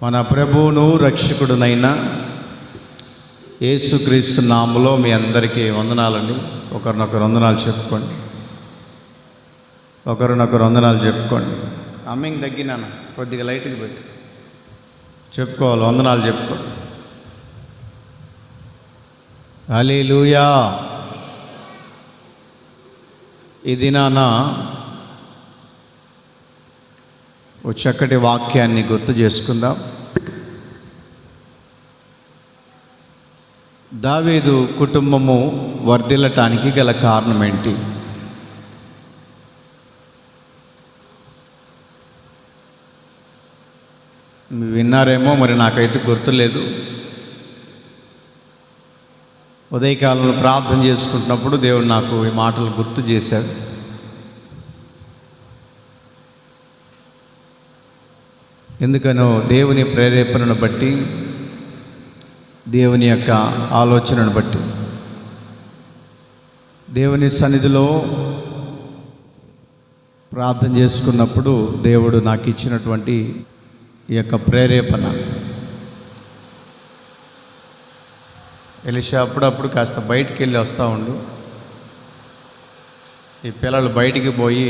మన ప్రభువును రక్షకుడునైన యేసుక్రీస్తు నామములో మీ అందరికీ వందనాలండి. ఒకరినొకరు వందనాలు చెప్పుకోండి. అమ్మింగ్ తగ్గినాను, కొద్దిగా లైట్గా పెట్టి చెప్పుకోవాలి. వందనాలు చెప్పుకోండి. హల్లెలూయా. ఈ దినాన ఓ చక్కటి వాక్యాన్ని గుర్తు చేసుకుందాం. దావీదు కుటుంబము వర్ధిల్లటానికి గల కారణం ఏంటి? విన్నారేమో, మరి నాకైతే గుర్తులేదు. ఉదయకాలంలో ప్రార్థన చేసుకుంటున్నప్పుడు దేవుడు నాకు ఈ మాటలు గుర్తు చేశాడు. ఎందుకనో దేవుని ప్రేరేపణను బట్టి, దేవుని యొక్క ఆలోచనను బట్టి, దేవుని సన్నిధిలో ప్రార్థన చేసుకున్నప్పుడు దేవుడు నాకు ఇచ్చినటువంటి ఈ యొక్క ప్రేరేపణ. ఎలీషా అప్పుడప్పుడు కాస్త బయటికి వెళ్ళి వస్తూ ఉండు. ఈ పిల్లలు బయటికి పోయి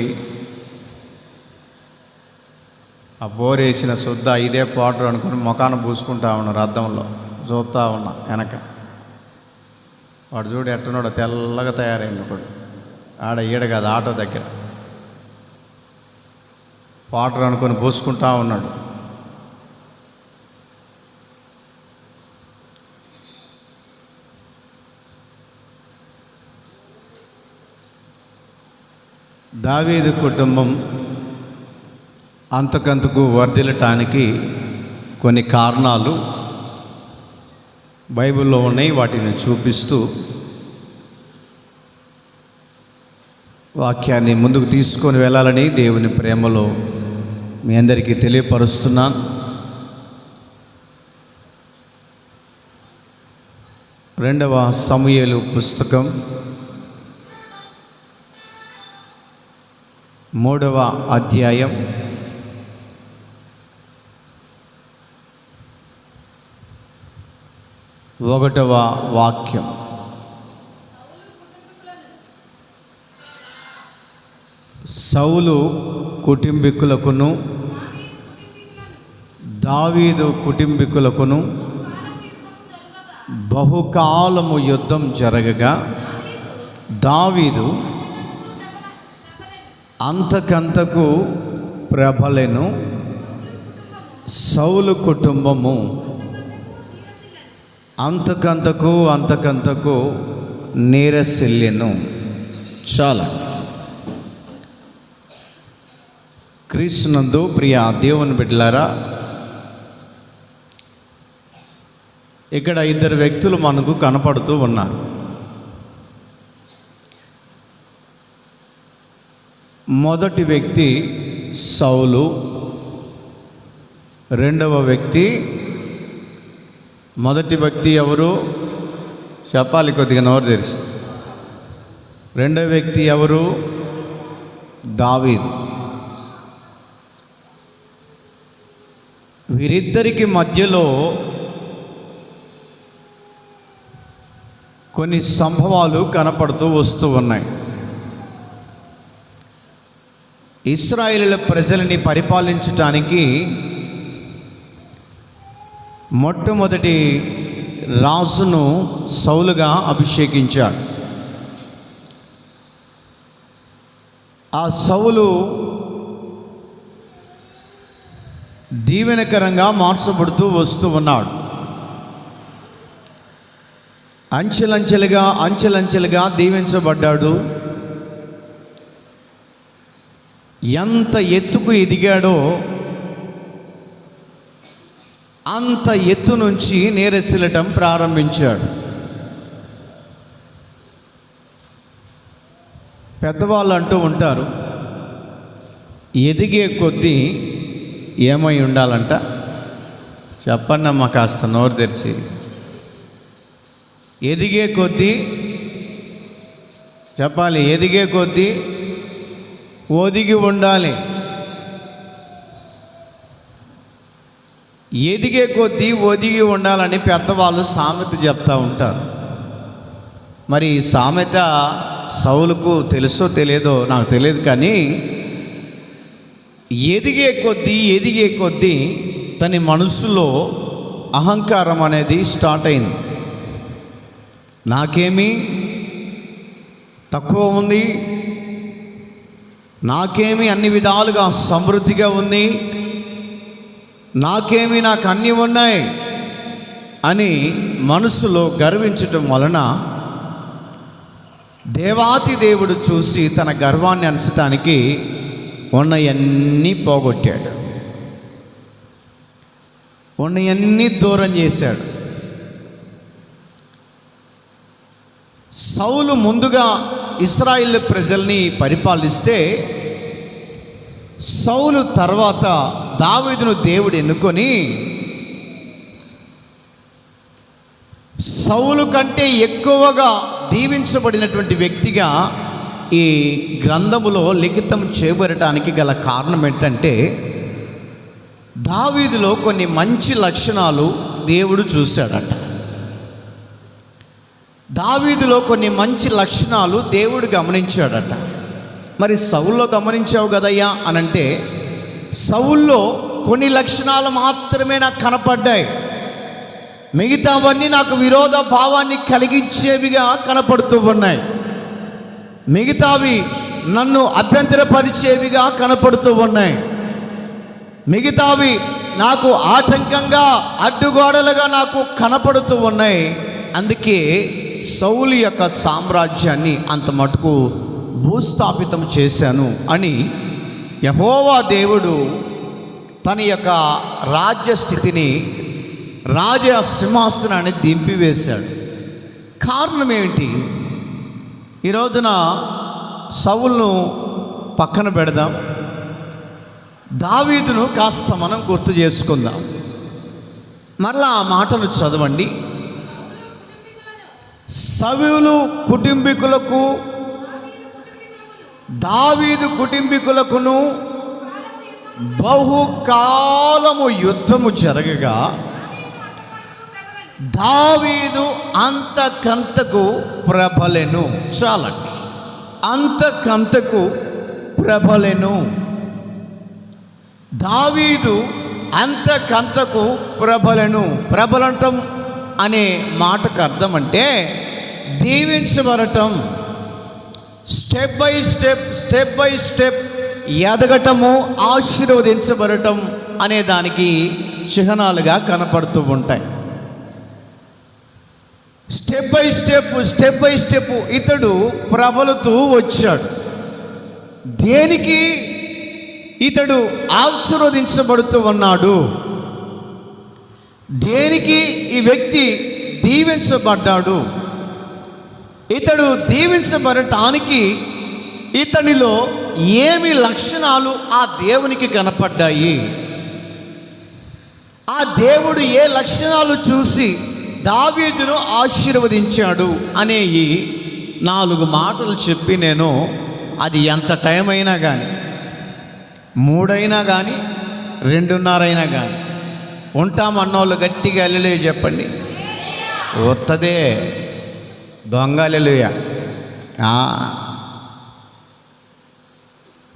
ఆ బోరేసిన శుద్ధ ఇదే పౌడర్ అనుకుని ముఖాన్ని పూసుకుంటా ఉన్నారు. అద్దంలో చూస్తూ ఉన్నా వెనక. వాడు చూడు ఎట్టనోడు తెల్లగా తయారైంది. ఒకడు ఆడ ఈడ కాదు, ఆటో దగ్గర పౌడర్ అనుకొని పూసుకుంటా ఉన్నాడు. దావీదు కుటుంబం అంతకంతకు వర్ధిల్లటానికి కొన్ని కారణాలు బైబిల్లో ఉన్నాయి. వాటిని చూపిస్తూ వాక్యాన్ని ముందుకు తీసుకొని వెళ్ళాలని దేవుని ప్రేమలో మీ అందరికీ తెలియపరుస్తున్నాను. రెండవ సమూయేలు పుస్తకం 3వ అధ్యాయం 1వ వాక్యం. సౌలు కుటుంబీకులకును దావీదు కుటుంబీకులకును బహుకాలము యుద్ధం జరగగా దావీదు అంతకంతకు ప్రబలెను, సౌలు కుటుంబము అంతకంతకు నీరసిల్లెను. చాలా క్రీస్తునందు ప్రియ దేవుని బిడ్డలారా, ఇక్కడ ఇద్దరు వ్యక్తులు మనకు కనపడుతూ ఉన్నారు. మొదటి వ్యక్తి సౌలు, రెండవ వ్యక్తి. మొదటి వ్యక్తి ఎవరు చెప్పాలి, కొద్దిగా నోరు తెరిచి. రెండవ వ్యక్తి ఎవరు? దావీదు. వీరిద్దరికి మధ్యలో కొన్ని సంభవాలు కనపడుతూ వస్తూ ఉన్నాయి. ఇశ్రాయేలు ప్రజలని పరిపాలించటానికి మొట్టమొదటి రాజును సౌలుగా అభిషేకించాడు. ఆ సౌలు దీవెనకరంగా మార్చబడుతూ వస్తూ ఉన్నాడు. అంచెలంచెలుగా దీవించబడ్డాడు. ఎంత ఎత్తుకు ఎదిగాడో అంత ఎత్తు నుంచి నీరసిల్లటం ప్రారంభించాడు. పెద్దవాళ్ళు అంటూ ఉంటారు, ఎదిగే కొద్దీ ఏమై ఉండాలంట? చెప్పండి అమ్మ, కాస్త నోరు తెరిచి. ఎదిగే కొద్దీ చెప్పాలి, ఎదిగే కొద్దీ ఒదిగి ఉండాలి. ఎదిగే కొద్దీ ఒదిగి ఉండాలని పెద్దవాళ్ళు సామెత చెప్తూ ఉంటారు. మరి ఈ సామెత సౌలుకు తెలుసో తెలియదో నాకు తెలియదు, కానీ ఎదిగే కొద్దీ తన మనసులో అహంకారం అనేది స్టార్ట్ అయింది. నాకేమీ తక్కువ ఉంది, నాకేమీ అన్ని విధాలుగా సమృద్ధిగా ఉంది, నాకు అన్నీ ఉన్నాయి అని మనసులో గర్వించటం వలన దేవాతి దేవుడు చూసి తన గర్వాన్ని అణచటానికి ఉన్నవన్నీ పోగొట్టాడు, ఉన్నవన్నీ దూరం చేశాడు. సౌలు ముందుగా ఇశ్రాయేలు ప్రజల్ని పరిపాలిస్తే, సౌలు తర్వాత దావీదును దేవుడు ఎన్నుకొని సౌలు కంటే ఎక్కువగా దీవించబడినటువంటి వ్యక్తిగా ఈ గ్రంథములో లిఖితం చేయబడటానికి గల కారణం ఏంటంటే, దావీదులో కొన్ని మంచి లక్షణాలు దేవుడు చూశాడట. దావీదులో కొన్ని మంచి లక్షణాలు దేవుడు గమనించాడట. మరి సౌల్లో గమనించావు కదయ్యా అనంటే, సౌల్లో కొన్ని లక్షణాలు మాత్రమే నాకు కనపడ్డాయి, మిగతావన్నీ నాకు విరోధ భావాన్ని కలిగించేవిగా కనపడుతూ ఉన్నాయి, మిగతావి నన్ను అభ్యంతరపరిచేవిగా కనపడుతూ ఉన్నాయి, మిగతావి నాకు ఆటంకంగా అడ్డుగోడలుగా నాకు కనపడుతూ ఉన్నాయి. అందుకే సౌలు యొక్క సామ్రాజ్యాన్ని అంత మటుకు భూస్థాపితం చేశాను అని యెహోవా దేవుడు తన యొక్క రాజ్యస్థితిని, రాజ సింహాసనాన్ని దింపివేశాడు. కారణం ఏమిటి? ఈ రోజున సౌలును పక్కన పెడదాం, దావీదును కాస్త మనం గుర్తు చేసుకుందాం. మరలా ఆ మాటను చదవండి. సౌలు కుటుంబీకులకు, దావీదు కుటుంబీకులకును బహుకాలము యుద్ధము జరగగా దావీదు అంతకంతకు ప్రబలెను. చాలండి, అంతకంతకు ప్రబలెను. దావీదు అంతకంతకు ప్రబలెను. ప్రబలంటం అనే మాటకు అర్థం అంటే దీవించబడటం, స్టెప్ బై స్టెప్ ఎదగటము, ఆశీర్వదించబడటం అనే దానికి చిహ్నాలుగా కనపడుతూ ఉంటాయి. స్టెప్ బై స్టెప్ ఇతడు ప్రబలుతూ వచ్చాడు. దేనికి ఇతడు ఆశీర్వదించబడుతూ ఉన్నాడు? దేనికి ఈ వ్యక్తి దీవించబడ్డాడు? ఇతడు దీవించబడటానికి ఇతనిలో ఏమి లక్షణాలు ఆ దేవునికి కనపడ్డాయి? ఆ దేవుడు ఏ లక్షణాలు చూసి దావీదును ఆశీర్వదించాడు అనే ఈ 4 మాటలు చెప్పి నేను, అది ఎంత టైం అయినా కానీ, 3 అయినా కానీ, 2:30 అయినా కానీ ఉంటామన్నోళ్ళు గట్టిగా హల్లెలూయా చెప్పండి. వత్తదే దొంగ హల్లెలూయా.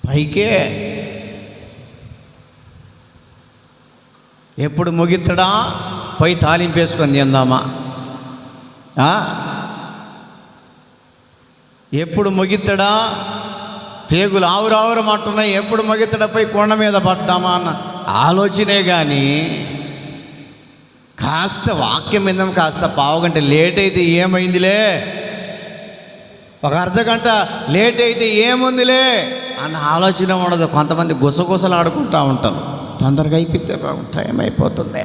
పైకే ఎప్పుడు ముగిత్తడా పై తాలింపేసుకొని తిందామా? ఎప్పుడు ముగిత్తడా పేగులు ఆవురావురమంటున్నాయి, ఎప్పుడు ముగిత్తడా పై కొండ మీద పడ్డామా అన్న ఆలోచనే. కానీ కాస్త వాక్యం మీద కాస్త పావుగంట లేట్ అయితే ఏమైందిలే, ఒక అర్ధగంట లేట్ అయితే ఏముందిలే అన్న ఆలోచన ఉండదు. కొంతమంది గుసగుసలు ఆడుకుంటూ ఉంటారు. తొందరగా అయిపోతే బాగుంది, టైం అయిపోతుంది,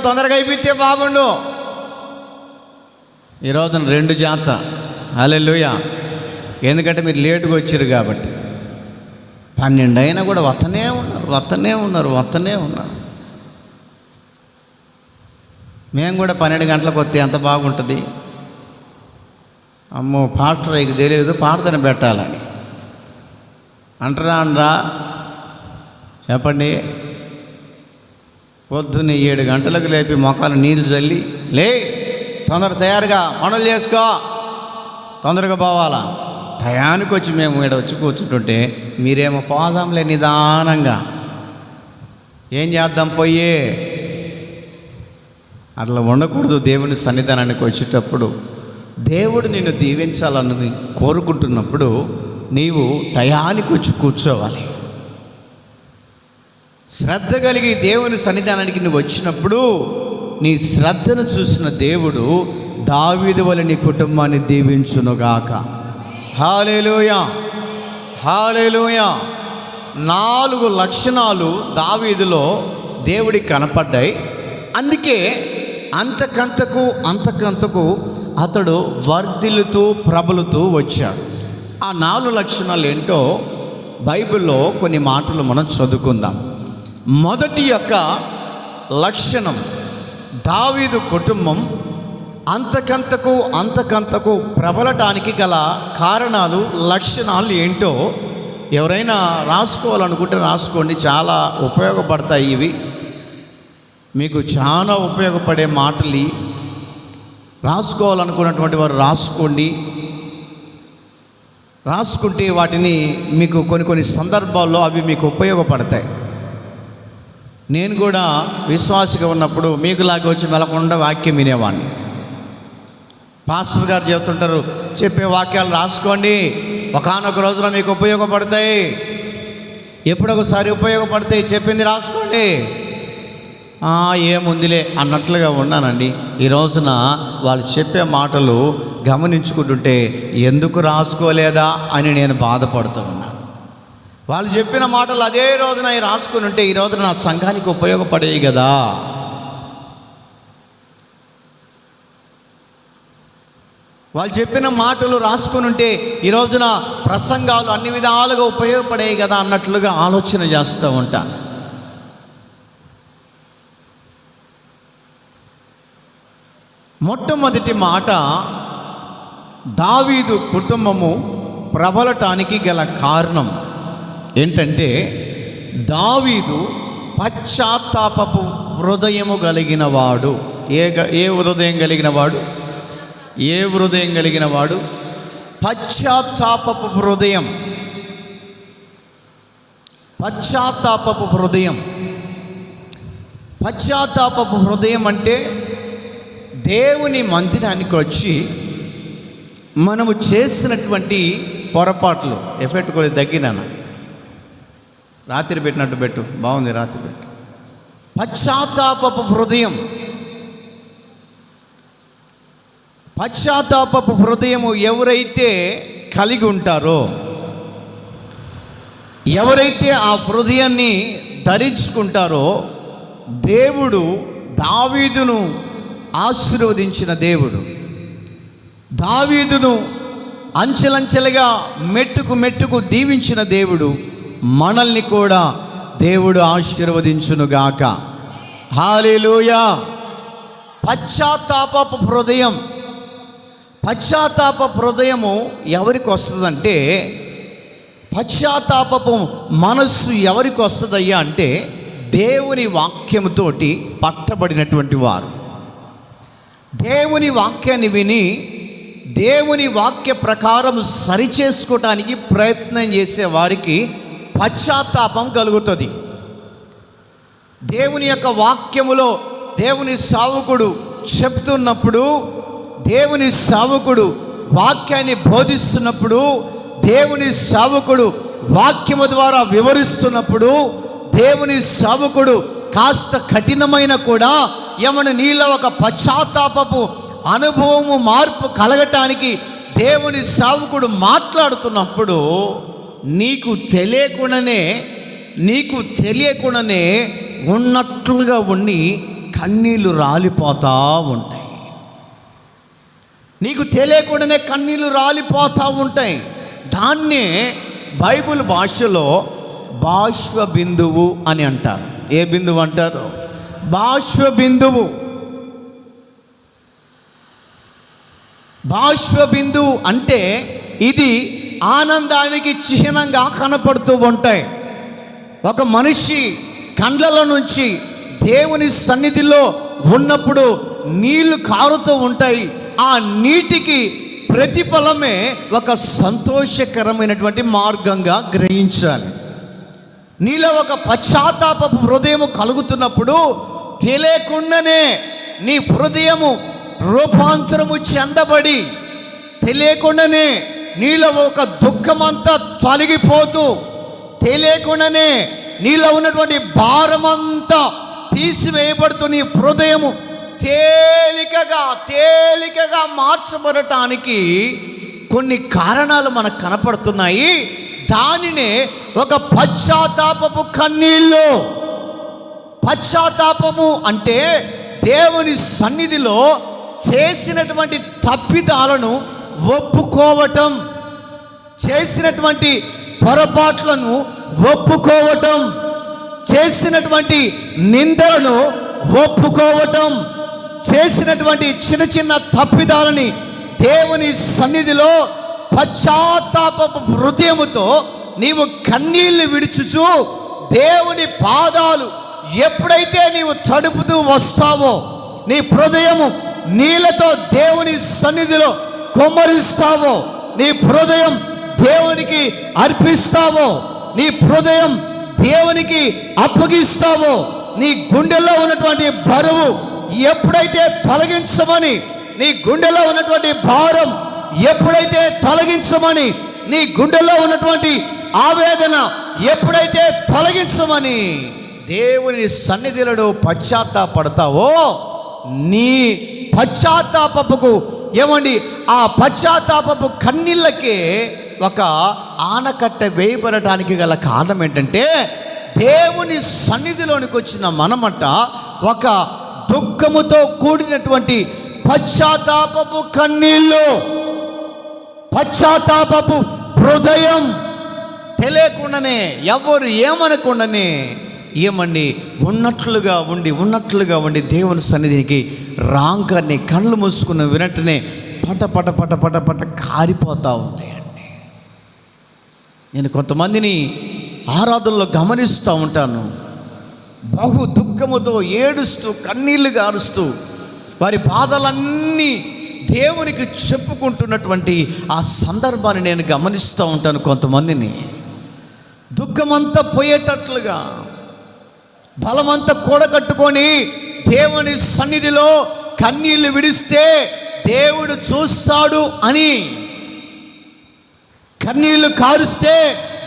తొందరగా అయిపోతే బాగుండు. ఈరోజున 2 జాత హల్లెలూయా. ఎందుకంటే మీరు లేటుగా వచ్చారు కాబట్టి. 12 అయినా కూడా వస్తనే ఉన్నారు. మేము కూడా 12 గంటలకు వస్తే ఎంత బాగుంటుంది. అమ్మో పాస్టర్ అయ్యకు తెలియదు ప్రార్థన పెట్టాలని అంటారా అనరా చెప్పండి. పొద్దున్నే 7 గంటలకు లేపి మొఖాలు నీళ్ళు చల్లి, లే తొందర తయారుగా పనులు చేసుకో, తొందరగా పోవాలా. టయానికి వచ్చి మేము ఇక్కడ వచ్చి కూర్చుంటుంటే మీరేమో పోదాంలే నిదానంగా, ఏం చేద్దాం పోయే. అట్లా ఉండకూడదు. దేవుని సన్నిధానానికి వచ్చేటప్పుడు దేవుడు నిన్ను దీవించాలని కోరుకుంటున్నప్పుడు నీవు టయానికి వచ్చి కూర్చోవాలి. శ్రద్ధ కలిగి దేవుని సన్నిధానానికి నువ్వు వచ్చినప్పుడు నీ శ్రద్ధను చూసిన దేవుడు దావీదు వలె నీ కుటుంబాన్ని దీవించునుగాక. హల్లెలూయా, హల్లెలూయా. 4 లక్షణాలు దావీదులో దేవుడికి కనపడ్డాయి. అందుకే అంతకంతకు అతడు వర్ధిల్లుతూ ప్రబలుతూ వచ్చాడు. ఆ 4 లక్షణాలు ఏంటో బైబిల్లో కొన్ని మాటలు మనం చదువుకుందాం. మొదటి యొక్క లక్షణం, దావీదు కుటుంబం అంతకంతకు ప్రబలటానికి గల కారణాలు, లక్షణాలు ఏంటో ఎవరైనా రాసుకోవాలనుకుంటే రాసుకోండి. చాలా ఉపయోగపడతాయి ఇవి, మీకు చాలా ఉపయోగపడే మాటలు. రాసుకోవాలనుకున్నటువంటి వారు రాసుకుంటే వాటిని మీకు కొన్ని సందర్భాల్లో అవి మీకు ఉపయోగపడతాయి. నేను కూడా విశ్వాసిగా ఉన్నప్పుడు మీకులాగా వచ్చి మెలకుండా వాక్యం వినేవాడిని. పాస్టర్ గారు చెబుతుంటారు, చెప్పే వాక్యాలు రాసుకోండి, ఒకానొక రోజున మీకు ఉపయోగపడతాయి, ఎప్పుడొకసారి ఉపయోగపడతాయి, చెప్పింది రాసుకోండి. ఏముందిలే అన్నట్లుగా ఉన్నానండి. ఈ రోజున వాళ్ళు చెప్పే మాటలు గమనించుకుంటుంటే ఎందుకు రాసుకోలేదా అని నేను బాధపడుతూ ఉన్నాను. వాళ్ళు చెప్పిన మాటలు అదే రోజున రాసుకుని ఉంటే ఈ రోజున నా సంఘానికి ఉపయోగపడేవి కదా. వాళ్ళు చెప్పిన మాటలు రాసుకుని ఉంటే ఈ రోజున ప్రసంగాలు అన్ని విధాలుగా ఉపయోగపడేవి కదా అన్నట్లుగా ఆలోచన చేస్తూ ఉంటాను. మొట్టమొదటి మాట, దావీదు కుటుంబము ప్రబలటానికి గల కారణం ఏంటంటే దావీదు పశ్చాత్తాపపు హృదయము కలిగిన వాడు. ఏ హృదయం కలిగిన వాడు? ఏ హృదయం కలిగిన వాడు? పశ్చాత్తాపపు హృదయం. పశ్చాత్తాపపు హృదయం. పశ్చాత్తాపపు హృదయం అంటే దేవుని మందిరానికి వచ్చి మనము చేసినటువంటి పొరపాట్లు. ఎఫెక్ట్ కూడా తగ్గినాను, రాత్రి పెట్టినట్టు పెట్టు, బాగుంది, రాత్రి పెట్టు. పశ్చాత్తాపపు హృదయం. పశ్చాత్తాపపు హృదయము ఎవరైతే కలిగి ఉంటారో, ఎవరైతే ఆ హృదయాన్ని ధరించుకుంటారో, దేవుడు దావీదును ఆశీర్వదించిన దేవుడు, దావీదును అంచెలంచెలుగా మెట్టుకు దీవించిన దేవుడు మనల్ని కూడా దేవుడు ఆశీర్వదించునుగాక. హల్లెలూయా. పశ్చాత్తాపపు హృదయం. పశ్చాత్తాపపు హృదయము ఎవరికి వస్తుందంటే, పశ్చాత్తాపపు మనస్సు ఎవరికి వస్తుందయ్యా అంటే దేవుని వాక్యముతోటి పట్టబడినటువంటి వారు. దేవుని వాక్యాన్ని విని దేవుని వాక్య ప్రకారం సరిచేసుకోవటానికి ప్రయత్నం చేసే వారికి పశ్చాత్తాపం కలుగుతుంది. దేవుని యొక్క వాక్యములో దేవుని సేవకుడు చెప్తున్నప్పుడు, దేవుని సేవకుడు వాక్యాన్ని బోధిస్తున్నప్పుడు, దేవుని సేవకుడు వాక్యము ద్వారా వివరిస్తున్నప్పుడు, దేవుని సేవకుడు కాస్త కఠినమైన కూడా ఏమన్నా నీలో ఒక పశ్చాత్తాపపు అనుభవము, మార్పు కలగటానికి దేవుని సేవకుడు మాట్లాడుతున్నప్పుడు నీకు తెలియకుండానే ఉన్నట్లుగా ఉండి కన్నీళ్ళు రాలిపోతూ ఉంటాయి. నీకు తెలియకుండానే కన్నీళ్ళు రాలిపోతూ ఉంటాయి. దాన్నే బైబిల్ భాషలో బాష్ప బిందువు అని అంటారు. ఏ బిందువు అంటారు? బాష్ప బిందువు. బాష్ప బిందువు అంటే ఇది ఆనందానికి చిహ్నంగా కనపడుతూ ఉంటాయి. ఒక మనిషి కండ్ల నుంచి దేవుని సన్నిధిలో ఉన్నప్పుడు నీళ్లు కారుతూ ఉంటాయి. ఆ నీటికి ప్రతిఫలమే ఒక సంతోషకరమైనటువంటి మార్గంగా గ్రహించాలి. నీలో ఒక పశ్చాత్తాపపు హృదయము కలుగుతున్నప్పుడు తెలియకుండానే నీ హృదయము రూపాంతరము చెందబడి, తెలియకుండానే నీలో ఒక దుఃఖమంతా తొలగిపోతూ, తెలియకుండానే నీలో ఉన్నటువంటి భారమంతా తీసివేయబడుతూ నీ హృదయము తేలికగా మార్చబడటానికి కొన్ని కారణాలు మనకు కనపడుతున్నాయి. దానినే ఒక పశ్చాత్తాపపు కన్నీళ్ళు. పశ్చాత్తాపము అంటే దేవుని సన్నిధిలో చేసినటువంటి తప్పిదాలను ఒప్పుకోవటం, చేసినటువంటి పొరపాట్లను ఒప్పుకోవటం, చేసినటువంటి నిందలను ఒప్పుకోవటం, చేసినటువంటి చిన్న చిన్న తప్పిదాలని దేవుని సన్నిధిలో పశ్చాత్తాపపు హృదయముతో నీవు కన్నీళ్లు విడుచుచు దేవుని పాదాలు ఎప్పుడైతే నీవు తడుపుతూ వస్తావో, నీ హృదయము నీళ్ళతో దేవుని సన్నిధిలో కుమ్మరిస్తావో, నీ హృదయం దేవునికి అర్పిస్తావో, నీ హృదయం దేవునికి అప్పగిస్తావో, నీ గుండెల్లో ఉన్నటువంటి బరువు ఎప్పుడైతే తొలగించమని, నీ గుండెలో ఉన్నటువంటి భారం ఎప్పుడైతే తొలగించమని, నీ గుండెలో ఉన్నటువంటి ఆవేదన ఎప్పుడైతే తొలగించమని దేవుని సన్నిధిలో పశ్చాత్తాపడతావో, నీ పశ్చాత్తాపకు ఆ పశ్చాత్తాపపు కన్నీళ్ళకే ఒక ఆనకట్ట వేయబడటానికి గల కారణం ఏంటంటే, దేవుని సన్నిధిలోనికి వచ్చిన మనమట ఒక దుఃఖముతో కూడినటువంటి పశ్చాత్తాపపు కన్నీళ్ళు, పశ్చాత్తాపపు హృదయం, తెలియకుండానే ఎవరు ఏమనకుండానే ఉన్నట్లుగా ఉండి దేవుని సన్నిధికి రాంగాన్ని కళ్ళు మూసుకున్న వెంటనే పట కారిపోతూ ఉంటాయండి. నేను కొంతమందిని ఆరాధనలో గమనిస్తూ ఉంటాను. బహు దుఃఖముతో ఏడుస్తూ కన్నీళ్లు గారుస్తూ వారి బాధలన్నీ దేవునికి చెప్పుకుంటున్నటువంటి ఆ సందర్భాన్ని నేను గమనిస్తూ ఉంటాను. కొంతమందిని దుఃఖమంతా పోయేటట్లుగా బలమంతా కూడగట్టుకొని దేవుని సన్నిధిలో కన్నీళ్లు విడిస్తే దేవుడు చూస్తాడు అని, కన్నీళ్లు కారుస్తే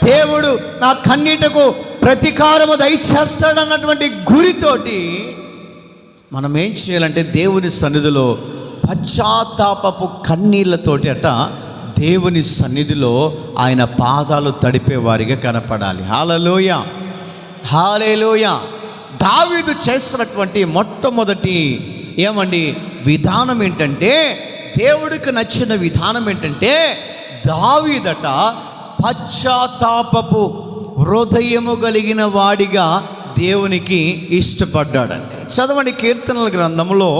దేవుడు నా కన్నీటకు ప్రతీకారము దయచేస్తాడన్నటువంటి గురితోటి మనం ఏం చేయాలంటే దేవుని సన్నిధిలో పశ్చాత్తాపపు కన్నీళ్లతోటి దేవుని సన్నిధిలో ఆయన పాదాలు తడిపే వారిగా కనపడాలి. హల్లెలూయా. దావీదు చేసినటువంటి మొట్టమొదటి విధానం ఏంటంటే, దేవుడికి నచ్చిన విధానం ఏంటంటే, దావీదట పశ్చాత్తాపపు హృదయము కలిగిన వాడిగా దేవునికి ఇష్టపడ్డాడండి. చదవండి కీర్తనల గ్రంథంలో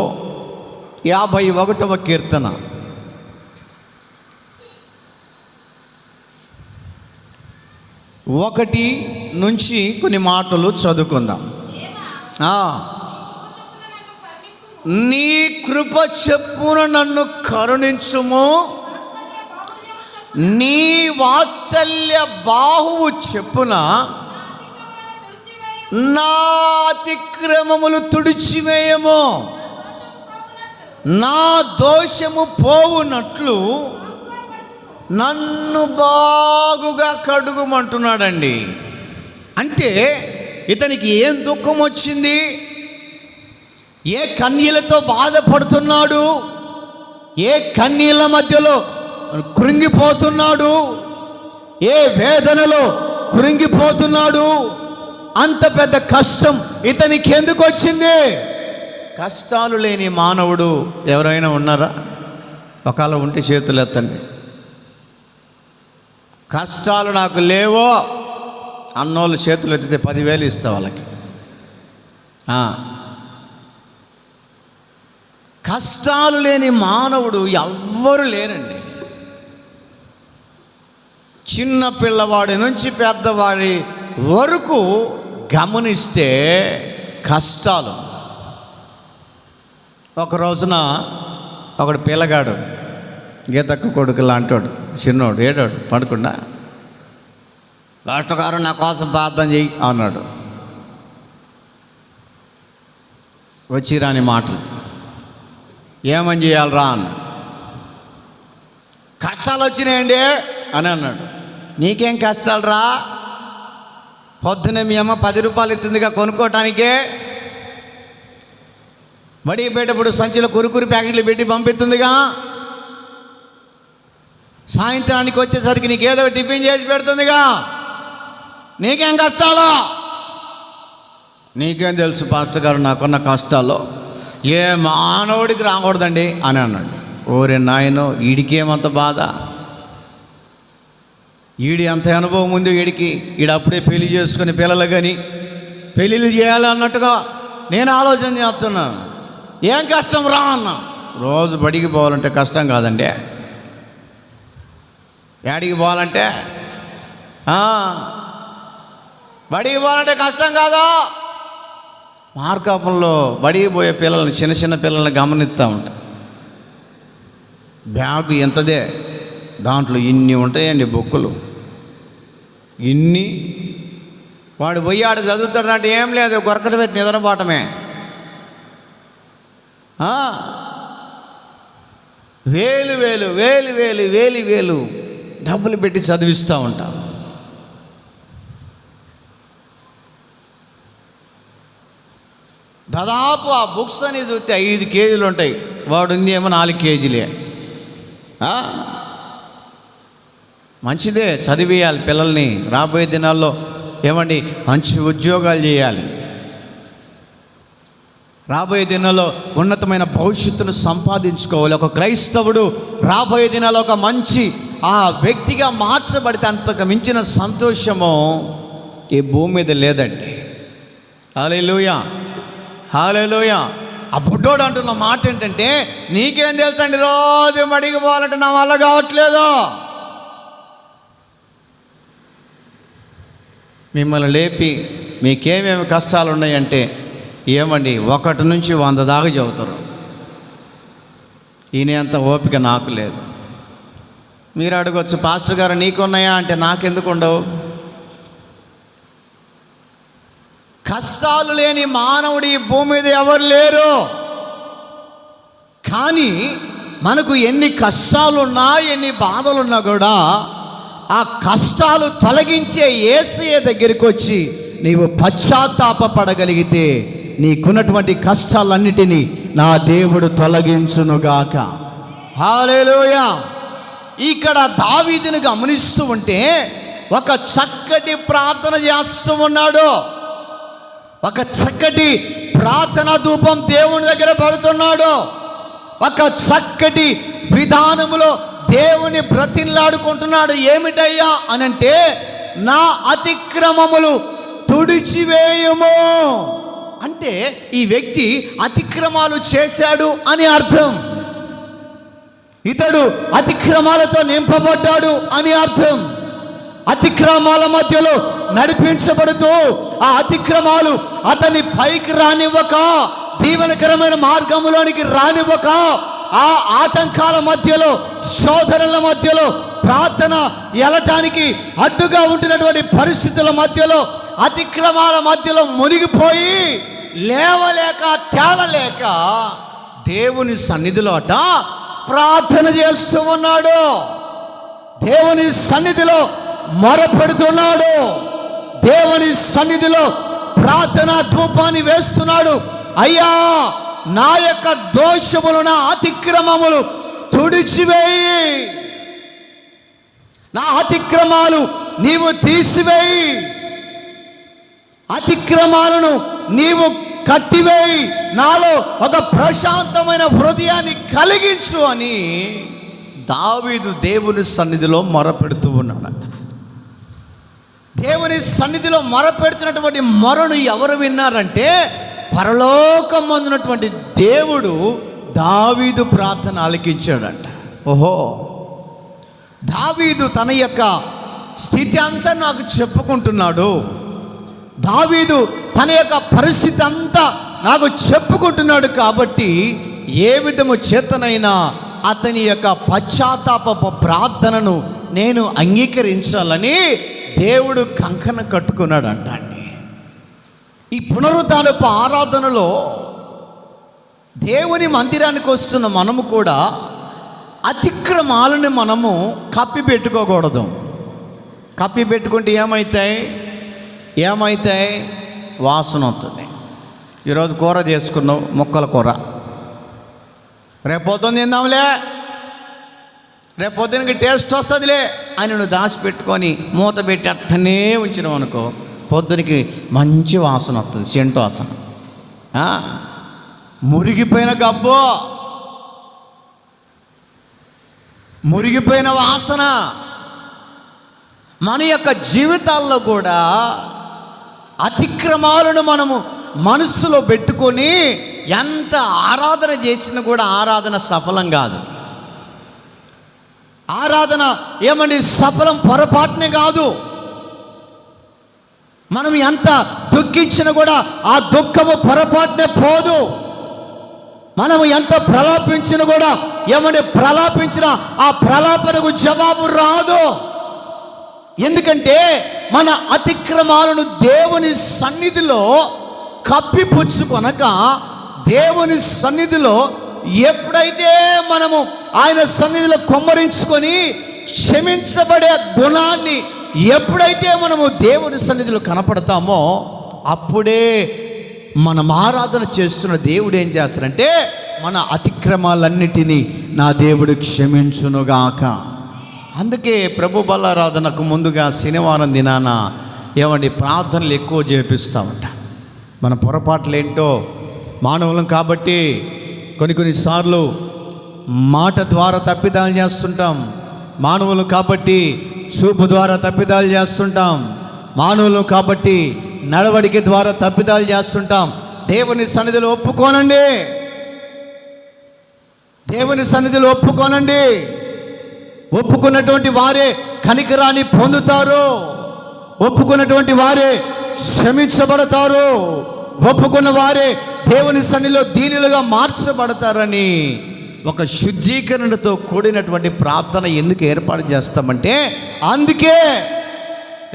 51వ కీర్తన 1 నుంచి కొన్ని మాటలు చదువుకుందాం. నీ కృప చెప్పున నన్ను కరుణించుము, నీ వాత్సల్య బాహువు చెప్పున నా అతిక్రమములు తుడిచివేయము, నా దోషము పోవునట్లు నన్ను బాగుగా కడుగుమంటున్నాడండి. అంటే ఇతనికి ఏం దుఃఖం వచ్చింది, ఏ కన్నీళ్ళతో బాధపడుతున్నాడు, ఏ కన్నీళ్ళ మధ్యలో కృంగిపోతున్నాడు, ఏ వేదనలో కృంగిపోతున్నాడు, అంత పెద్ద కష్టం ఇతనికి ఎందుకు వచ్చింది? కష్టాలు లేని మానవుడు ఎవరైనా ఉన్నారా? ఒకవేళ ఉంటే చేతులు ఎత్తండి. కష్టాలు నాకు లేవో అన్నోళ్ళు చేతులు ఎత్తితే 10,000 ఇస్తా వాళ్ళకి. కష్టాలు లేని మానవుడు ఎవ్వరు లేరండి. చిన్న పిల్లవాడి నుంచి పెద్దవాడి వరకు గమనిస్తే కష్టాలు. ఒక రోజున ఒకడు పిల్లగాడు, గీతక్క కొడుకు లాంటోడు, చిన్నోడు, ఏడాడు పడకుండా, కష్టకారు నా కోసం ప్రార్థన చెయ్యి అన్నాడు. వచ్చి రాని మాటలు, ఏమని చేయాలరా అన్న. కష్టాలు వచ్చినాయండి అని అన్నాడు. నీకేం కష్టాలు రా? పొద్దునే మీ అమ్మ 10 రూపాయలు ఇస్తుందిగా కొనుక్కోవటానికే. బడికి పోయేటప్పుడు సంచిలో కురుకురు ప్యాకెట్లు పెట్టి పంపిస్తుందిగా. సాయంత్రానికి వచ్చేసరికి నీకేదో టిఫిన్ చేసి పెడుతుందిగా. నీకేం కష్టాలు? నీకేం తెలుసు పాస్టర్ గారు నాకున్న కష్టాలు? ఏ మానవుడికి రాకూడదండి అని అన్నాడు. ఓరే నాయనో, ఈడికేమంత బాధ, ఈడి అంత అనుభవం ఉంది వీడికి. ఈడప్పుడే పెళ్లి చేసుకుని పిల్లలు కానీ పెళ్ళిళ్ళు చేయాలన్నట్టుగా నేను ఆలోచన చేస్తున్నాను. ఏం కష్టం రా అన్న. రోజు బడికి పోవాలంటే కష్టం కాదండి. యాడికి పోవాలంటే బడికి పోవాలంటే కష్టం కాదా? మార్కాపురంలో బడికి పోయే పిల్లల్ని, చిన్న చిన్న పిల్లల్ని గమనిస్తూ ఉంటా. బ్యాగు ఎంతదే, దాంట్లో ఇన్ని ఉంటాయండి బుక్కులు. ఇన్ని వాడు పోయి ఆడ చదువుతాడంటే ఏం లేదు, గొరకలు పెట్టి నిద్రపోవటమే. వేలు వేలు వేలు వేలు వేలు వేలు డబ్బులు పెట్టి చదివిస్తూ ఉంటాం. దాదాపు ఆ బుక్స్ అని చూస్తే 5 కేజీలు ఉంటాయి. వాడు ఉంది ఏమో 4 కేజీలే. మంచిదే, చదివేయాలి పిల్లల్ని. రాబోయే దినాల్లో ఏమండి మంచి ఉద్యోగాలు చేయాలి. రాబోయే దినాల్లో ఉన్నతమైన భవిష్యత్తును సంపాదించుకోవాలి. ఒక క్రైస్తవుడు రాబోయే దినాల్లో ఒక మంచి వ్యక్తిగా మార్చబడితే అంతకు మించిన సంతోషము ఈ భూమి మీద లేదండి. హల్లెలూయా, హల్లెలూయా. ఆ బుడ్డోడు అంటున్న మాట ఏంటంటే, నీకేం తెలుసండి, రోజు బడికి పోవాలంటే నా వల్ల కావట్లేదు. మిమ్మల్ని లేపి మీకేమేమి కష్టాలు ఉన్నాయంటే ఏమండి 1 నుంచి 100 దాకా చెబుతారు. ఈయన అంత ఓపిక నాకు లేదు. మీరు అడగొచ్చు, పాస్టర్ గారు నీకున్నాయా అంటే నాకెందుకు ఉండవు? కష్టాలు లేని మానవుడు ఈ భూమి మీద ఎవరు లేరు. కానీ మనకు ఎన్ని కష్టాలున్నా, ఎన్ని బాధలున్నా కూడా ఆ కష్టాలు తొలగించే యేసయ్య దగ్గరికి వచ్చి నీవు పశ్చాత్తాపపడగలిగితే నీకున్నటువంటి కష్టాలన్నిటినీ నా దేవుడు తొలగించునుగాక. హల్లెలూయా. ఇక్కడ దావీదుని గమనిస్తూ ఉంటే ఒక చక్కటి ప్రార్థన చేస్తూ ఉన్నాడు. ఒక చక్కటి ప్రార్థన ధూపం దేవుని దగ్గర పడుతున్నాడు. ఒక చక్కటి విధానములో దేవుని బ్రతిలాడుకుంటున్నాడు. ఏమిటయ్యా అనంటే, నా అతిక్రమములు తుడిచివేయుము. అంటే ఈ వ్యక్తి అతిక్రమాలు చేశాడు అని అర్థం. ఇతడు అతిక్రమాలతో నింపబడ్డాడు అని అర్థం. అతిక్రమాల మధ్యలో నడిపించబడుతూ ఆ అతిక్రమాలు అతన్ని పైకి రానివ్వక, దీవెనకరమైన మార్గంలోనికి రానివ్వక, ఆ ఆటంకాల మధ్యలో, శోధనల మధ్యలో, ప్రార్థన వెళ్ళటానికి అడ్డుగా ఉంటున్నటువంటి పరిస్థితుల మధ్యలో, అతిక్రమాల మధ్యలో మునిగిపోయి లేవలేక తేలలేక దేవుని సన్నిధిలో ప్రార్థన చేస్తూ ఉన్నాడు. దేవుని సన్నిధిలో మొరపెడుతున్నాడు. దేవుని సన్నిధిలో ప్రార్థన ధూపాన్ని వేస్తున్నాడు. అయ్యా, నా యొక్క దోషములు, నా అతిక్రమములు తుడిచివేయి, నా అతిక్రమాలు నీవు తీసివేయి, అతిక్రమాలను నీవు కట్టివేయి, నాలో ఒక ప్రశాంతమైన హృదయాన్ని కలిగించు అని దావీదు దేవుని సన్నిధిలో మొరపెడుతూ ఉన్నాడంట. దేవుని సన్నిధిలో మొరపెడుతున్నటువంటి మొరను ఎవరు విన్నారంటే, పరలోకమందున్నటువంటి దేవుడు దావీదు ప్రార్థన ఆలకించాడంట. ఓహో, దావీదు తన యొక్క స్థితి అంతా నాకు చెప్పుకుంటున్నాడు. దావీదు తన యొక్క పరిస్థితి అంతా నాకు చెప్పుకుంటున్నాడు కాబట్టి ఏ విధము చేతనైనా అతని యొక్క పశ్చాత్తాప ప్రార్థనను నేను అంగీకరించాలని దేవుడు కంకణం కట్టుకున్నాడు అంటండి. ఈ పునరుద్ధానపు ఆరాధనలో దేవుని మందిరానికి వస్తున్న మనము కూడా అతిక్రమాలను మనము కప్పిపెట్టుకోకూడదు. కప్పిపెట్టుకుంటే ఏమవుతాయి? వాసన వస్తుంది. ఈరోజు కూర చేసుకున్నావు, ముక్కల కూర, రేపు పొద్దున్న తిందాంలే, రేపు పొద్దునకి టేస్ట్ వస్తుందిలే అని నువ్వు దాచిపెట్టుకొని మూత పెట్టి అట్టనే ఉంచినావు అనుకో, పొద్దునకి మంచి వాసన వస్తుంది, సెంటు వాసన. మురిగిపోయిన గబ్బు, మురిగిపోయిన వాసన. మన యొక్క జీవితాల్లో కూడా అతిక్రమాలను మనము మనస్సులో పెట్టుకొని ఎంత ఆరాధన చేసినా కూడా ఆరాధన సఫలం కాదు. ఆరాధన సఫలం పొరపాటునే కాదు. మనం ఎంత దుఃఖించినా కూడా ఆ దుఃఖము పొరపాటునే పోదు. మనము ఎంత ప్రలాపించినా కూడా ప్రలాపించినా ఆ ప్రలాపనకు జవాబు రాదు. ఎందుకంటే మన అతిక్రమాలను దేవుని సన్నిధిలో కప్పిపుచ్చుకొనక, దేవుని సన్నిధిలో ఎప్పుడైతే మనము ఆయన సన్నిధిలో కొమ్మరించుకొని క్షమించబడే గుణాన్ని ఎప్పుడైతే మనము దేవుని సన్నిధిలో కనపడతామో అప్పుడే మనం ఆరాధన చేస్తున్న దేవుడు ఏం చేస్తాడంటే మన అతిక్రమాలన్నిటినీ నా దేవుడు క్షమించునుగాక. అందుకే ప్రభు బలారాధనకు ముందుగా శనివారం దినాన ప్రార్థనలు ఎక్కువ చేపిస్తామంట. మన పొరపాట్లు ఏంటో మానవులం కాబట్టి కొన్నిసార్లు మాట ద్వారా తప్పిదాలు చేస్తుంటాం. మానవులు కాబట్టి చూపు ద్వారా తప్పిదాలు చేస్తుంటాం. మానవులు కాబట్టి నడవడిక ద్వారా తప్పిదాలు చేస్తుంటాం. దేవుని సన్నిధిలో ఒప్పుకోనండి, దేవుని సన్నిధిలో ఒప్పుకోనండి. ఒప్పుకున్నటువంటి వారే కనికరాన్ని పొందుతారు. ఒప్పుకున్నటువంటి వారే క్షమించబడతారు. ఒప్పుకున్న వారే దేవుని సన్నిధిలో దీనులుగా మార్చబడతారని ఒక శుద్ధీకరణతో కూడినటువంటి ప్రార్థన ఎందుకు ఏర్పాటు చేస్తామంటే, అందుకే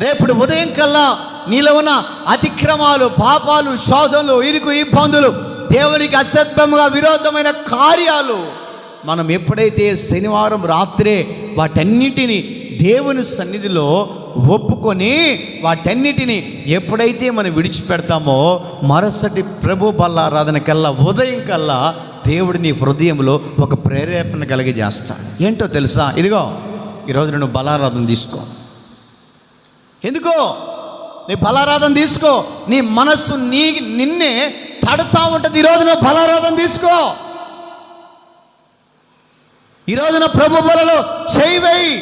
రేపు ఉదయం కల్లా నీలో ఉన్న అతిక్రమాలు, పాపాలు, శోధనలు, ఇరుకు ఇబ్బందులు, దేవునికి అసభ్యముగా విరోధమైన కార్యాలు మనం ఎప్పుడైతే శనివారం రాత్రే వాటన్నిటిని దేవుని సన్నిధిలో ఒప్పుకొని వాటన్నిటిని ఎప్పుడైతే మనం విడిచిపెడతామో మరుసటి ప్రభు బలారాధన కల్లా ఉదయం కల్లా దేవుడు నీ హృదయంలో ఒక ప్రేరేపణ కలిగి చేస్తాడు. ఏంటో తెలుసా? ఇదిగో ఈరోజు నువ్వు బలారాధన తీసుకో. ఎందుకో నీ బలారాధన తీసుకో. నీ మనస్సు నిన్నే తడుతూ ఉంటుంది. ఈరోజు నువ్వు బలారాధన తీసుకో. ఈరోజున ప్రభు బలలో చేయి వేయి.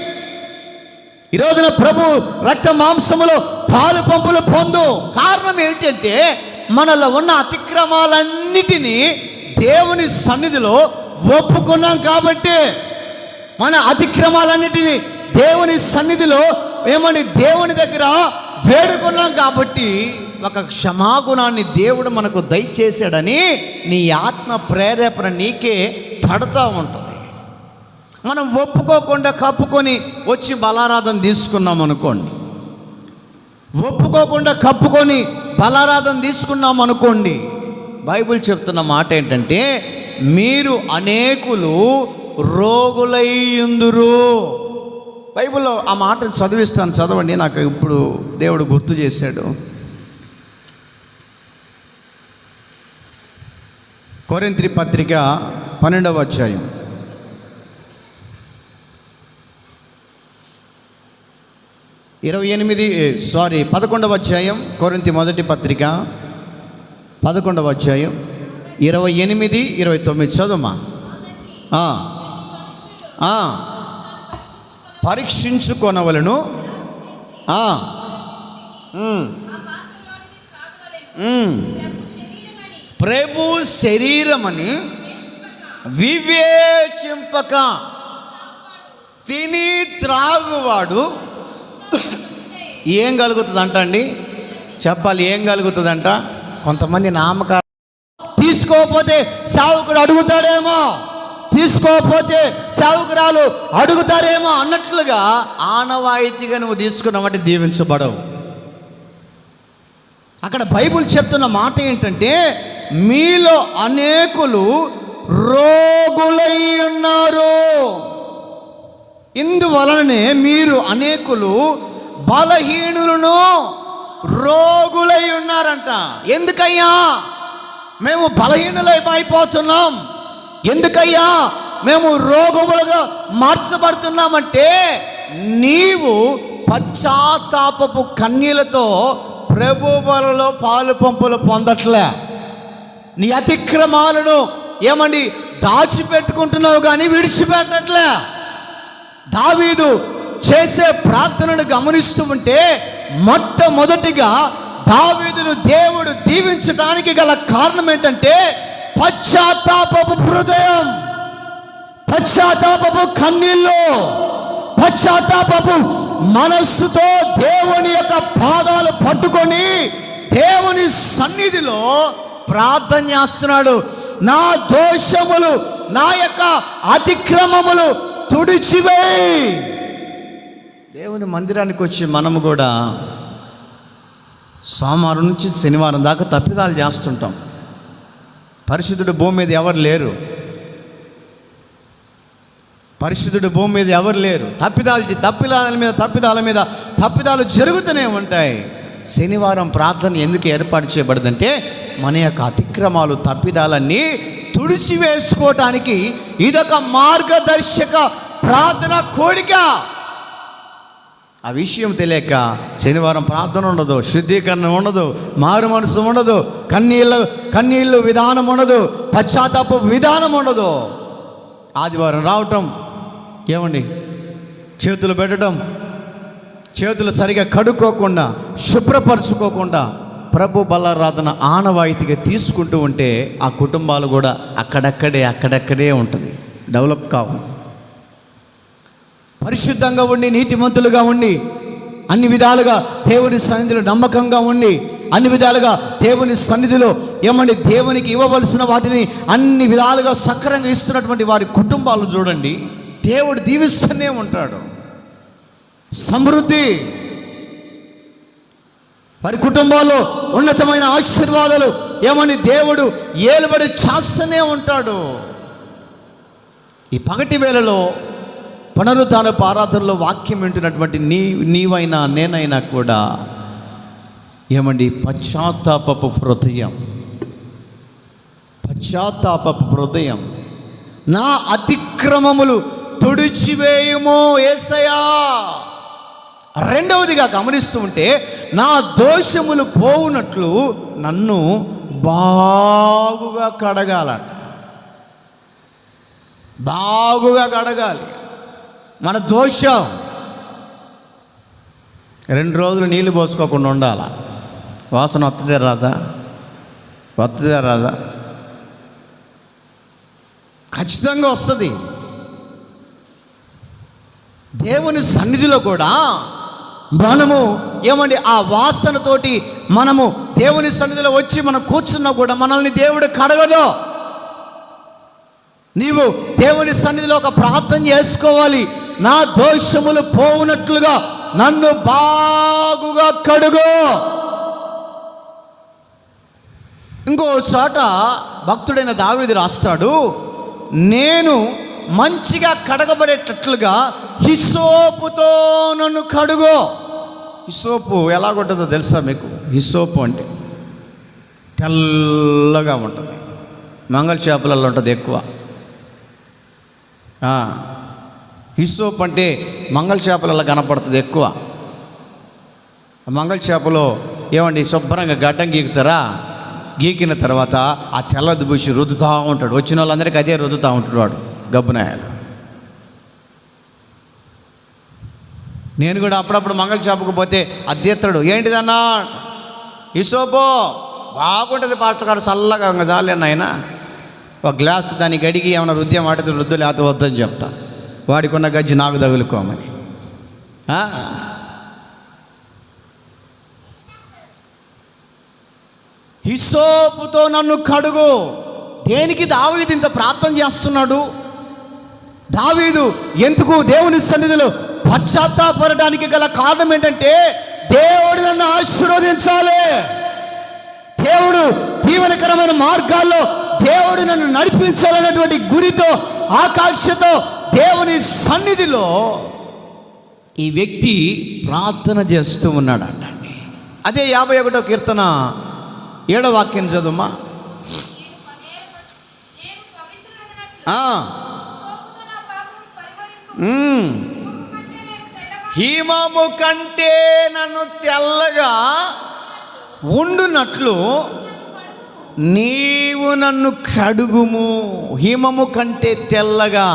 ఈరోజున ప్రభు రక్త మాంసములో పాలు పంపులు పొందు. కారణం ఏంటంటే మనలో ఉన్న అతిక్రమాలన్నిటినీ దేవుని సన్నిధిలో ఒప్పుకున్నాం కాబట్టి, మన అతిక్రమాలన్నిటినీ దేవుని సన్నిధిలో దేవుని దగ్గర వేడుకున్నాం కాబట్టి ఒక క్షమాగుణాన్ని దేవుడు మనకు దయచేశాడని నీ ఆత్మ ప్రేరేపణ నీకే తడుతూ ఉంటుంది. మనం ఒప్పుకోకుండా కప్పుకొని వచ్చి బలారాధన తీసుకున్నాం అనుకోండి, ఒప్పుకోకుండా కప్పుకొని బలారాధన తీసుకున్నాం అనుకోండి, బైబిల్ చెప్తున్న మాట ఏంటంటే మీరు అనేకులు రోగులయ్యుందురు. బైబిల్లో ఆ మాటను చదివిస్తాను, చదవండి. నాకు ఇప్పుడు దేవుడు గుర్తు చేశాడు. కొరింథీ పత్రిక 12వ అధ్యాయం 11వ అధ్యాయం. కొరింథీ మొదటి పత్రిక 11వ అధ్యాయం 28, 29 చదువుమా. పరీక్షించుకొనవలను, ప్రభు శరీరమని వివేచింపక తిని త్రాగువాడు ఏం కలుగుతుంది అంటండి? చెప్పాలి. ఏం కలుగుతుందంట? కొంతమంది నామకారం తీసుకోకపోతే సేవకుడు అడుగుతాడేమో, తీసుకోకపోతే సేవకురాలు అడుగుతారేమో అన్నట్లుగా ఆనవాయితీగా నువ్వు తీసుకున్నావంటే దీవించబడవు. అక్కడ బైబిల్ చెప్తున్న మాట ఏంటంటే, మీలో అనేకులు రోగులై ఉన్నారు, ఇందువలననే మీరు అనేకులు బలహీనులను రోగులై ఉన్నారంట. ఎందుకయ్యా మేము బలహీనులైపోతున్నాం, ఎందుకయ్యా మేము రోగములుగా మార్చబడుతున్నామంటే, నీవు పశ్చాత్తాపపు కన్నీళ్లతో ప్రభు బలలో పాలు పంపులు పొందట్లే. నీ అతిక్రమాలను ఏమండి దాచిపెట్టుకుంటున్నావు కానీ విడిచిపెట్టట్లే. దావీదు చేసే ప్రార్థనను గమనిస్తూ ఉంటే మొట్టమొదటిగా దావీదును దేవుడు దీవించడానికి గల కారణం ఏంటంటే పశ్చాత్తాపపు హృదయం, పశ్చాత్తాపపు కన్నీళ్ళు, పశ్చాత్తాపపు మనస్సుతో దేవుని యొక్క పాదాలు పట్టుకొని దేవుని సన్నిధిలో ప్రార్థన చేస్తున్నాడు. నా దోషములు, నా యొక్క అతిక్రమములు తుడిచివేయి. దేవుని మందిరానికి వచ్చి మనము కూడా సోమవారం నుంచి శనివారం దాకా తప్పిదాలు చేస్తుంటాం. పరిశుద్ధుడు భూమి మీద ఎవరు లేరు, పరిశుద్ధుడు భూమి మీద ఎవరు లేరు. తప్పిదాల మీద తప్పిదాలు జరుగుతూనే ఉంటాయి. శనివారం ప్రార్థన ఎందుకు ఏర్పాటు చేయబడిందంటే మన యొక్క అతిక్రమాలు, తప్పిదాలన్నీ తుడిచివేసుకోవటానికి ఇదొక మార్గదర్శక ప్రార్థన కోరిక. ఆ విషయం తెలియక శనివారం ప్రార్థన ఉండదు, శుద్ధీకరణ ఉండదు, మారు మనసు ఉండదు, కన్నీళ్ళు విధానం ఉండదు, పశ్చాత్తాప విధానం ఉండదు. ఆదివారం రావటం, ఏమండి చేతులు పెట్టడం, చేతులు సరిగా కడుక్కోకుండా శుభ్రపరచుకోకుండా ప్రభు బలారాధన ఆనవాయితీగా తీసుకుంటూ ఉంటే ఆ కుటుంబాలు కూడా అక్కడక్కడే ఉంటుంది, డెవలప్ కావు. పరిశుద్ధంగా ఉండి నీతిమంతులుగా ఉండి అన్ని విధాలుగా దేవుని సన్నిధిలో నమ్మకంగా ఉండి అన్ని విధాలుగా దేవుని సన్నిధిలో ఏమండి దేవునికి ఇవ్వవలసిన వాటిని అన్ని విధాలుగా సక్రంగా ఇస్తున్నటువంటి వారి కుటుంబాలు చూడండి, దేవుడు దీవిస్తూనే ఉంటాడు. సమృద్ధి, వారి కుటుంబాల్లో ఉన్నతమైన ఆశీర్వాదాలు ఏమని దేవుడు ఏలుబడి చేస్తూనే ఉంటాడు. ఈ పగటి వేళలో పునరుత్థానపు ఆరాధనలో వాక్యం వింటున్నటువంటి నీవైనా నేనైనా కూడా ఏమండి పశ్చాత్తాపపు హృదయం, నా అతిక్రమములు తుడిచివేయుమో యేసయ్యా. రెండవదిగా గమనిస్తూ ఉంటే నా దోషములు పోవునట్లు నన్ను బాగుగా కడగాలట, బాగుగా కడగాలి. మన దోషం 2 రోజులు నీళ్ళు పోసుకోకుండా ఉండాల. వాసన వస్తుందే రాదా? ఖచ్చితంగా వస్తుంది. దేవుని సన్నిధిలో కూడా మనము ఏమండి ఆ వాసనతోటి మనము దేవుని సన్నిధిలో వచ్చి మనం కూర్చున్నా కూడా మనల్ని దేవుడు కడగడు. నీవు దేవుని సన్నిధిలో ఒక ప్రార్థన చేసుకోవాలి, నా దోషములు పోవునట్లుగా నన్ను బాగుగా కడుగు. ఇంకో చోట భక్తుడైన దావీదు రాస్తాడు, నేను మంచిగా కడగబడేటట్లుగా హిస్సోపుతో నన్ను కడుగు. హిస్సోపు ఎలాగుంటుందో తెలుసా మీకు? హిస్సోపు అంటే తెల్లగా ఉంటుంది, మంగళ చేపలలో ఉంటుంది ఎక్కువ. హిస్సోప్ అంటే మంగళ చేపలలో కనపడుతుంది ఎక్కువ. మంగళ చేపలో ఏమండి శుభ్రంగా గడ్డం గీకుతారా, గీకిన తర్వాత ఆ తెల్లది పూసి రుద్దుతూ ఉంటాడు. వచ్చిన వాళ్ళందరికీ అదే రుద్దుతూ ఉంటాడు వాడు గబ్బునాయాలు. నేను కూడా అప్పుడప్పుడు మంగళ చేపకు పోతే అద్దెత్తాడు, ఏంటిదన్నా హిస్సోపు బాగుంటుంది పాస్టర్ గారు, చల్లగా ఇంకా చాలేను ఆయన, ఒక గ్లాస్ దాన్ని గడిగి ఏమైనా రుద్దే మాటతో రుద్దు లేకపోతే వద్దని చెప్తా, వాడికి ఉన్న గజ్జి నాకు తగులుకోమని. హిసోపుతో నన్ను కడుగు. దేనికి దావీదు ఇంత ప్రార్థన చేస్తున్నాడు? దావీదు ఎందుకు దేవుని సన్నిధిలో పశ్చాత్తాపడడానికి గల కారణం ఏంటంటే, దేవుడు నన్ను ఆశీర్వదించాలి, దేవుడు దీవెనకరమైన మార్గాల్లో దేవుడు నన్ను నడిపించాలనేటువంటి గురితో, ఆకాంక్షతో దేవుని సన్నిధిలో ఈ వ్యక్తి ప్రార్థన చేస్తూ ఉన్నాడంట. అదే 51వ కీర్తన 7వ వాక్యం చదువుమా. హిమము కంటే నన్ను తెల్లగా ఉండునట్లు నీవు నన్ను కడుగుము. హిమము కంటే తెల్లగా,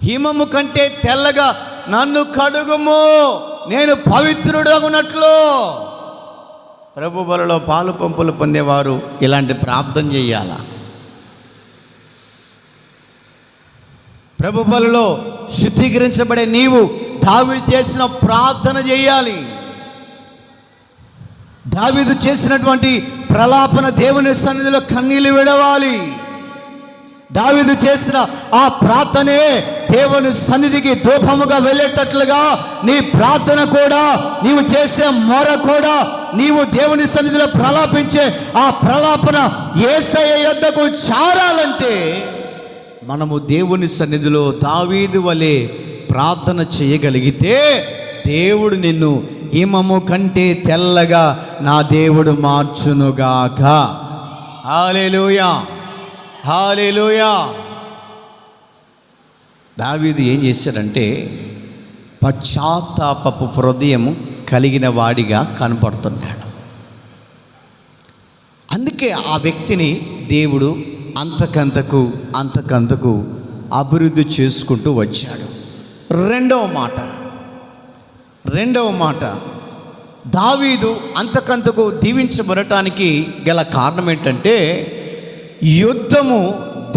హిమము కంటే తెల్లగా నన్ను కడుగుము, నేను పవిత్రుడగునట్లు. ప్రభు బలలో పాలు పంపులు పొందేవారు ఇలాంటి ప్రార్థన చేయాల. ప్రభు బలలో శుద్ధీకరించబడే నీవు దావీదు చేసిన ప్రార్థన చేయాలి. దావీదు చేసినటువంటి ప్రలాపన దేవుని సన్నిధిలో కన్నీళ్లు విడవాలి. దావీదు చేసిన ఆ ప్రార్థనే దేవుని సన్నిధికి ధూపముగా వెళ్ళేటట్లుగా నీ ప్రార్థన కూడా, నీవు చేసే మొర కూడా, నీవు దేవుని సన్నిధిలో ప్రలాపించే ఆ ప్రలాపన యేసయ్య యొద్దకు చేరాలంటే మనము దేవుని సన్నిధిలో దావీదు వలె ప్రార్థన చేయగలిగితే దేవుడు నిన్ను హిమము కంటే తెల్లగా నా దేవుడు మార్చునుగాక. హల్లెలూయా, హల్లెలూయా. దావీదు ఏం చేశాడంటే పశ్చాత్తాపపు హృదయము కలిగిన వాడిగా కనపడుతున్నాడు. అందుకే ఆ వ్యక్తిని దేవుడు అంతకంతకు అభివృద్ధి చేసుకుంటూ వచ్చాడు. రెండవ మాట, దావీదు అంతకంతకు దీవించబడటానికి గల కారణం ఏంటంటే, యుద్ధము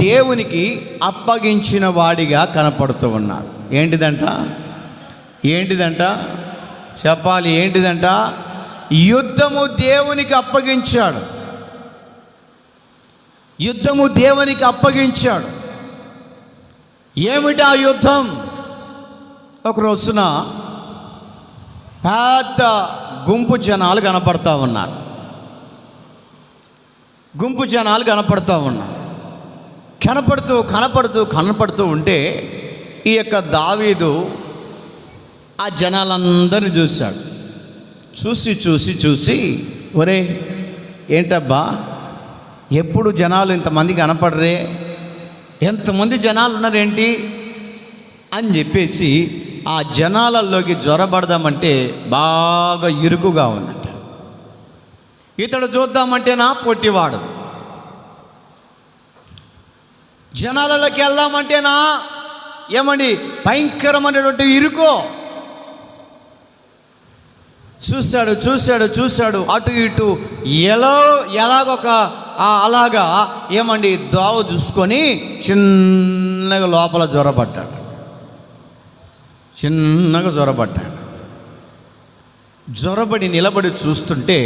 దేవునికి అప్పగించిన వాడిగా కనపడుతూ ఉన్నాడు. ఏంటిదంట చెప్పాలి, ఏంటిదంట? యుద్ధము దేవునికి అప్పగించాడు. యుద్ధము దేవునికి అప్పగించాడు. ఏమిటి ఆ యుద్ధం? ఒక రోజున పెద్ద గుంపు జనాలు కనపడతా ఉన్నారు. కనపడుతూ ఉంటే ఈ యొక్క దావీదు ఆ జనాలందరినీ చూశాడు. చూసి ఒరే ఏంటబ్బా, ఎప్పుడు జనాలు ఇంతమంది కనపడరే, ఎంతమంది జనాలు ఉన్నారేంటి అని చెప్పేసి ఆ జనాలలోకి జ్వరపడదామంటే బాగా ఇరుకుగా ఉన్నట్ట. ఇతడు చూద్దామంటేనా పొట్టివాడు, జనాలలోకి వెళ్దామంటేనా ఏమండి భయంకరమైనటువంటి ఇరుకో. చూశాడు అటు ఇటు ఎలాగొక అలాగా ఏమండి దోవ చూసుకొని చిన్నగా లోపల జ్వరపడ్డాడు. జ్వరపడి నిలబడి చూస్తుంటే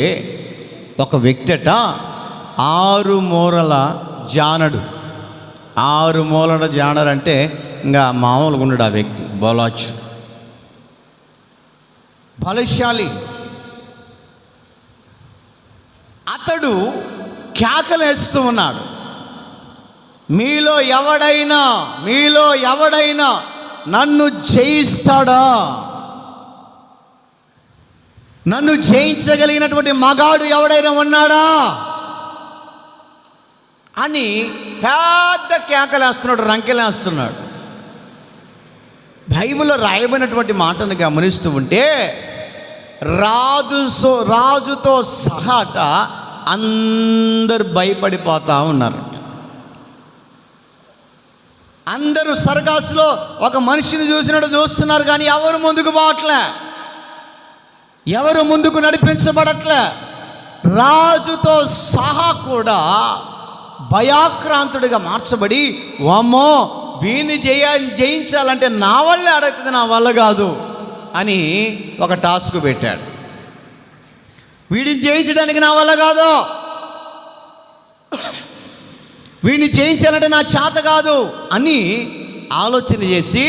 ఒక వ్యక్తిట 6 మూరల జానడు. 6 మూరల జానడు అంటే ఇంకా మామూలుగా ఉన్నాడు ఆ వ్యక్తి. బలశాలి. అతడు కేకలేస్తూ ఉన్నాడు, మీలో ఎవడైనా నన్ను జయిస్తాడా? నన్ను జయించగలిగినటువంటి మగాడు ఎవడైనా ఉన్నాడా అని పెద్ద కేకలేస్తున్నాడు, రంకెలేస్తున్నాడు. బైబిల్లో రాయబడినటువంటి మాటను గమనిస్తూ ఉంటే రాజుతో సహాట అందరు భయపడిపోతా ఉన్నారంట. అందరూ సర్కస్లో ఒక మనిషిని చూసినట్టు చూస్తున్నారు, కానీ ఎవరు ముందుకు పోవట్లే, ఎవరు ముందుకు నడిపించబడట్లే. రాజుతో సహా కూడా భయాక్రాంతుడిగా మార్చబడి, వామ్మో వీని జయించాలంటే నా వల్లే అడుగుతుంది, నా వల్ల కాదు అని ఒక టాస్క్ పెట్టాడు. వీడిని జయించడానికి నా వల్ల కాదు, వీడిని జయించాలంటే నా చేత కాదు అని ఆలోచన చేసి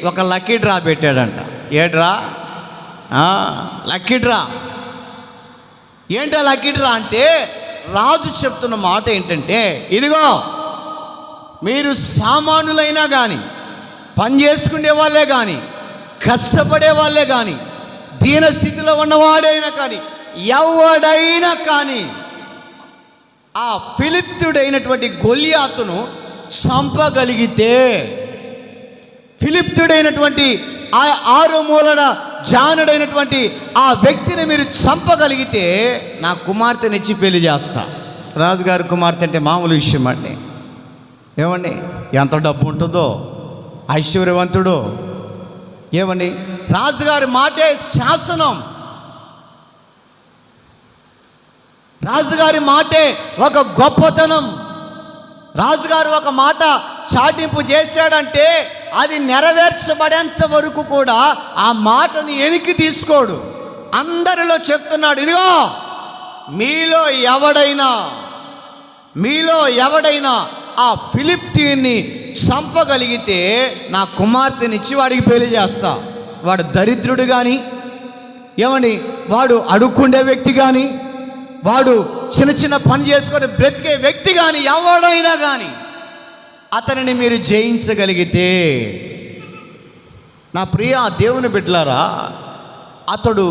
ఒక లక్కీ డ్రా పెట్టాడంట. ఏ డ్రా? Lucky draw. ఏంటా లక్కీ డ్రా అంటే, రాజు చెప్తున్న మాట ఏంటంటే, ఇదిగో మీరు సామాన్యులైనా కానీ, పని చేసుకునే వాళ్ళే కానీ, కష్టపడే వాళ్ళే కానీ, దీనస్థితిలో ఉన్నవాడైనా కానీ, ఎవడైనా కానీ ఆ ఫిలిప్తుడైనటువంటి గొలియాతును చంపగలిగితే, ఫిలిప్తుడైనటువంటి ఆ 6 మూలల జానుడైనటువంటి ఆ వ్యక్తిని మీరు చంపగలిగితే నా కుమార్తెనిచ్చి పెళ్లి చేస్తా. రాజుగారి కుమార్తె అంటే మామూలు విషయం అండి. ఏమండి, ఎంత డబ్బు ఉంటుందో, ఐశ్వర్యవంతుడో, ఏమండి, రాజుగారి మాటే శాసనం, రాజుగారి మాటే ఒక గొప్పతనం. రాజుగారు ఒక మాట చాటింపు చేశాడంటే అది నెరవేర్చబడేంత వరకు కూడా ఆ మాటని వెనక్కి తీసుకోడు. అందరిలో చెప్తున్నాడు, ఇదిగో మీలో ఎవడైనా ఆ ఫిలిప్తీని చంపగలిగితే నా కుమార్తెనిచ్చి వాడికి పెళ్లి చేస్తా. వాడు దరిద్రుడు కానీ, ఏమని వాడు అడుక్కుండే వ్యక్తి కానీ, వాడు చిన్న చిన్న పని చేసుకొని బ్రతికే వ్యక్తి కానీ, ఎవడైనా కానీ అతనిని మీరు జయించగలిగితే, నా ప్రియ దేవుని బిడ్డలారా, అతడు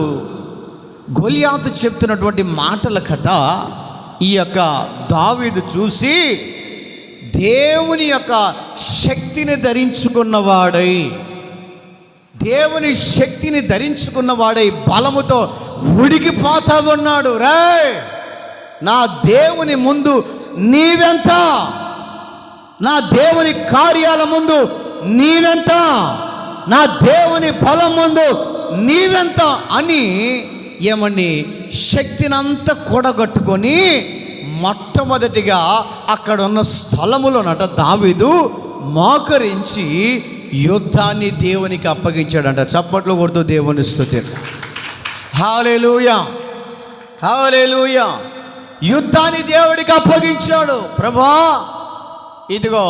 గొలియాతు చెప్తున్నటువంటి మాటల కథ ఈ యొక్క దావీదు చూసి దేవుని యొక్క శక్తిని ధరించుకున్నవాడై, దేవుని శక్తిని ధరించుకున్నవాడై బలముతో ఉడికిపోతా ఉన్నాడు. రే, నా దేవుని ముందు నీవెంత, నా దేవుని కార్యాల ముందు నీవెంత, నా దేవుని బలం ముందు నీవెంత అని ఏమని శక్తిని అంతా కూడగట్టుకొని మొట్టమొదటిగా అక్కడ ఉన్న స్థలములోనట దావీదు మోకరించి యుద్ధాన్ని దేవునికి అప్పగించాడంట. చప్పట్లు కొడుతూ దేవుని స్తుతి. హల్లెలూయా, హల్లెలూయా. యుద్ధాన్ని దేవుడికి అప్పగించాడు. ప్రభా, ఇదిగో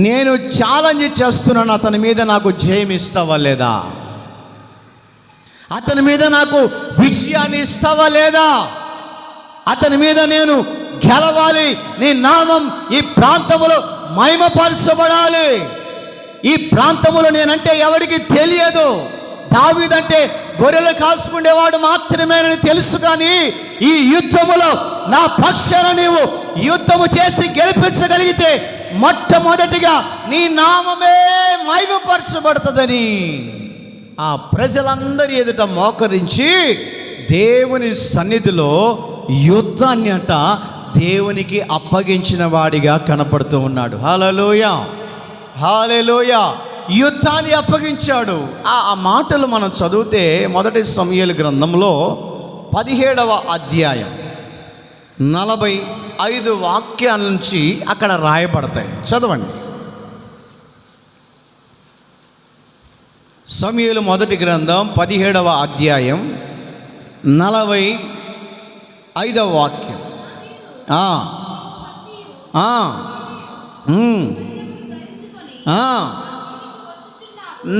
నేను ఛాలెంజ్ చేస్తున్నాను, అతని మీద నాకు జయం ఇస్తావా లేదా, అతని మీద నాకు విజయాన్ని ఇస్తావా లేదా, అతని మీద నేను గెలవాలి, నీ నామం ఈ ప్రాంతములో మహిమపరచబడాలి. ఈ ప్రాంతములో నేనంటే ఎవరికి తెలియదు, దావీదంటే గొర్రెలు కాసుకునేవాడు మాత్రమేనని తెలుసు, కానీ ఈ యుద్ధములో నా పక్షాన నీవు యుద్ధము చేసి గెలిపించగలిగితే మొట్టమొదటిగా నీ నామమే మహిమపరచబడుతుందని ఆ ప్రజలందరి ఎదుట మోకరించి దేవుని సన్నిధిలో యుద్ధాన్ని అంట దేవునికి అప్పగించిన వాడిగా కనపడుతూ ఉన్నాడు. హల్లెలూయా, హల్లెలూయా. యుద్ధాన్ని అప్పగించాడు. ఆ మాటలు మనం చదివితే 1 సమూయేలు గ్రంథంలో 17వ అధ్యాయం 45 వాక్యాల నుంచి అక్కడ రాయబడతాయి. చదవండి. సమూయేలు మొదటి గ్రంథం 17వ అధ్యాయం 45వ వాక్యం.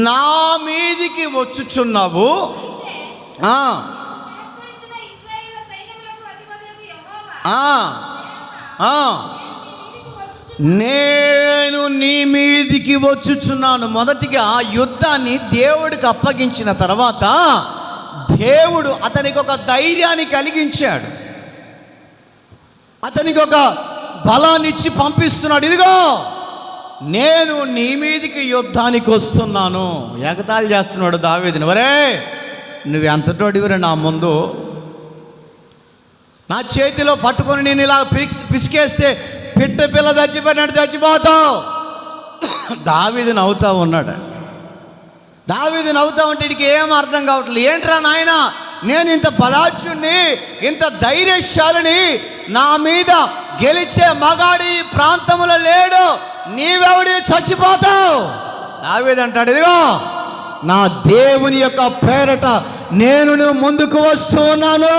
నా మీదికి వచ్చుచున్నావు, నేను నీ మీదికి వచ్చుచున్నాను. మొదటిగా యుద్ధాన్ని దేవుడికి అప్పగించిన తర్వాత దేవుడు అతనికి ఒక ధైర్యాన్ని కలిగించాడు, అతనికి ఒక బలాన్ని ఇచ్చి పంపిస్తున్నాడు. ఇదిగో నేను నీ మీదికి యుద్ధానికి వస్తున్నాను. ఎగతాళి చేస్తున్నాడు దావీదుని. వరే, నువ్వు ఎంతటోడివిరా నా ముందు, నా చేతిలో పట్టుకొని నేను ఇలా పిసికేస్తే పిట్ట పిల్ల చచ్చిపోయినట్టు చచ్చిపోతావు. దావీదు నవ్వుతా ఉన్నాడు. దావీదు నవ్వుతా ఉంటే వీడికి ఏం అర్థం కావట్లేదు. ఏంట్రా నాయన, నేను ఇంత బలాఢ్యుణ్ణి, ఇంత ధైర్యశాలిని, నా మీద గెలిచే మగాడి ఈ ప్రాంతంలో లేడు, నీవెవడి చచ్చిపోతావు. దావీదు అంటాడు, ఇదిగో నా దేవుని యొక్క పేరట నేను ముందుకు వస్తూ ఉన్నాను.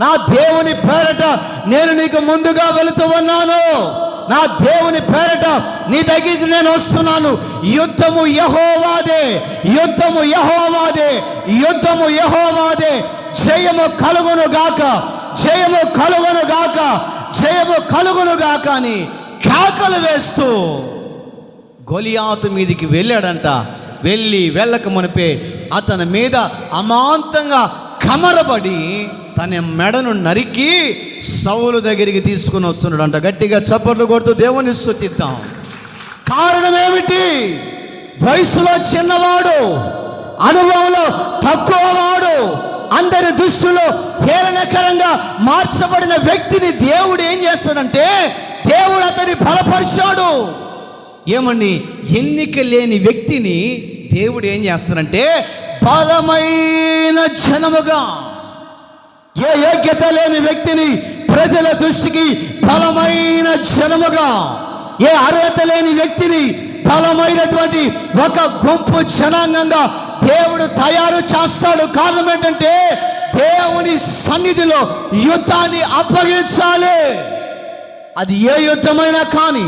నా దేవుని పేరట నేను నీకు ముందుగా వెళుతూ ఉన్నాను. నా దేవుని పేరట నీ దగ్గరికి నేను వస్తున్నాను. యుద్ధము యెహోవాదే, యుద్ధము యెహోవాదే, యుద్ధము యెహోవాదే. జయము కలుగును గాక, జయము కలుగును గాక, జయము కలుగును గాక అని కేకలు వేస్తూ గొలియాతు మీదికి వెళ్ళాడంట. వెళ్ళక మునిపే అతని మీద అమాంతంగా కమరబడి తన మెడను నరికి సౌలు దగ్గరికి తీసుకుని వస్తున్నాడంట. గట్టిగా చప్పట్లు కొడుతూ దేవుని స్తుతిద్దాం. కారణం ఏమిటి? వయసులో చిన్నవాడు, అనుభవంలో తక్కువవాడు, అందరి దృష్టిలో హేళనకరంగా మార్చబడిన వ్యక్తిని దేవుడు ఏం చేస్తాడంటే, దేవుడు అతన్ని బలపరిచాడు. ఏమండి, ఎన్నిక లేని వ్యక్తిని దేవుడు ఏం చేస్తాడంటే బలమైన జనముగా, ఏ యోగ్యత లేని వ్యక్తిని ప్రజల దృష్టికి బలమైన జనముగా, ఏ అర్హత లేని వ్యక్తిని బలమైనటువంటి ఒక గుంపు జనాంగంగా దేవుడు తయారు చేస్తాడు. కారణం ఏంటంటే దేవుని సన్నిధిలో యుద్ధాన్ని అప్పగించాలి. అది ఏ యుద్ధమైనా కానీ,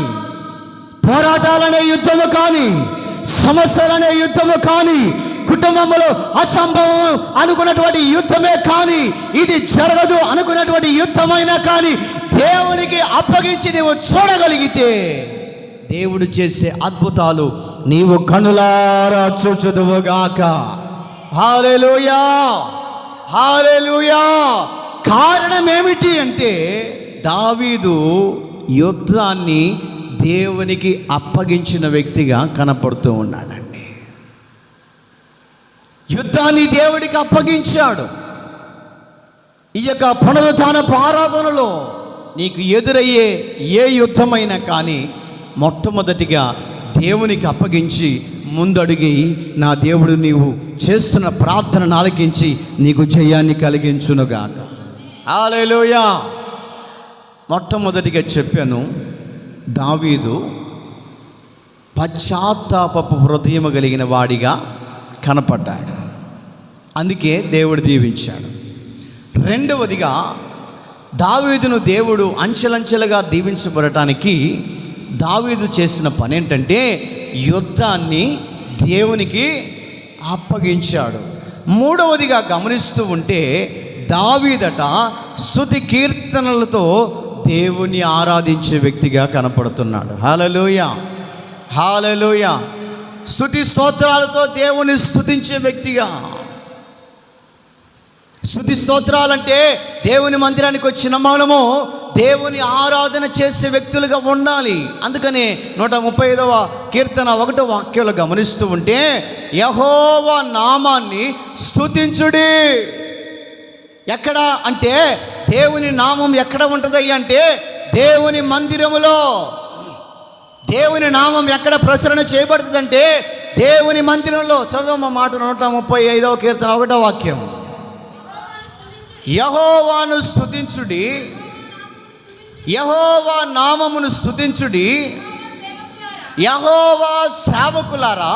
పోరాటాలనే యుద్ధము కానీ, సమస్యలనే యుద్ధము కానీ, కుటుంబంలో అసంభవం అనుకున్నటువంటి యుద్ధమే కానీ, ఇది జరగదు అనుకున్నటువంటి యుద్ధమైనా కానీ దేవునికి అప్పగించి నీవు చూడగలిగితే దేవుడు చేసే అద్భుతాలు నీవు కనులారా చూచుదువుగాక. హల్లెలూయా, హల్లెలూయా. కారణం ఏమిటి అంటే దావీదు యుద్ధాన్ని దేవునికి అప్పగించిన వ్యక్తిగా కనపడుతూ ఉన్నాడండి. యుద్ధాన్ని దేవుడికి అప్పగించాడు. ఈ యొక్క పునరుత్థానపు ఆరాధనలో నీకు ఎదురయ్యే ఏ యుద్ధమైనా కానీ మొట్టమొదటిగా దేవునికి అప్పగించి ముందడుగి, నా దేవుడు నీవు చేస్తున్న ప్రార్థనను ఆలకించి నీకు జయాన్ని కలిగించునుగాక. హల్లెలూయా. మొట్టమొదటిగా చెప్పాను, దావీదు పశ్చాత్తాపపు హృదయం కలిగిన వాడిగా కనపడ్డాడు. అందుకే దేవుడు దీవించాడు. రెండవదిగా దావీదును దేవుడు అంచెలంచెలుగా దీవించబడటానికి దావీదు చేసిన పని ఏంటంటే యుద్ధాన్ని దేవునికి అప్పగించాడు. మూడవదిగా గమనిస్తూ ఉంటే దావీదట స్తుతి కీర్తనలతో దేవుని ఆరాధించే వ్యక్తిగా కనపడుతున్నాడు. హల్లెలూయా, హల్లెలూయా. స్తుతి స్తోత్రాలతో దేవుని స్తుతించే వ్యక్తిగా. స్తుతి స్తోత్రాలంటే దేవుని మందిరానికి వచ్చిన మనము దేవుని ఆరాధన చేసే వ్యక్తులుగా ఉండాలి. అందుకనే 135వ కీర్తన 1వ వాక్యంలో గమనిస్తూ ఉంటే యెహోవా నామాన్ని స్తుతించుడి. ఎక్కడ అంటే దేవుని నామం ఎక్కడ ఉంటుంది అంటే దేవుని మందిరములో. దేవుని నామం ఎక్కడ ప్రచురణ చేయబడుతుందంటే దేవుని మందిరంలో. చదువు మా మాట 135వ కీర్తన 1వ వాక్యం. యెహోవాను స్తుతించుడి, యెహోవా నామమును స్తుతించుడి, యెహోవా సేవకులారా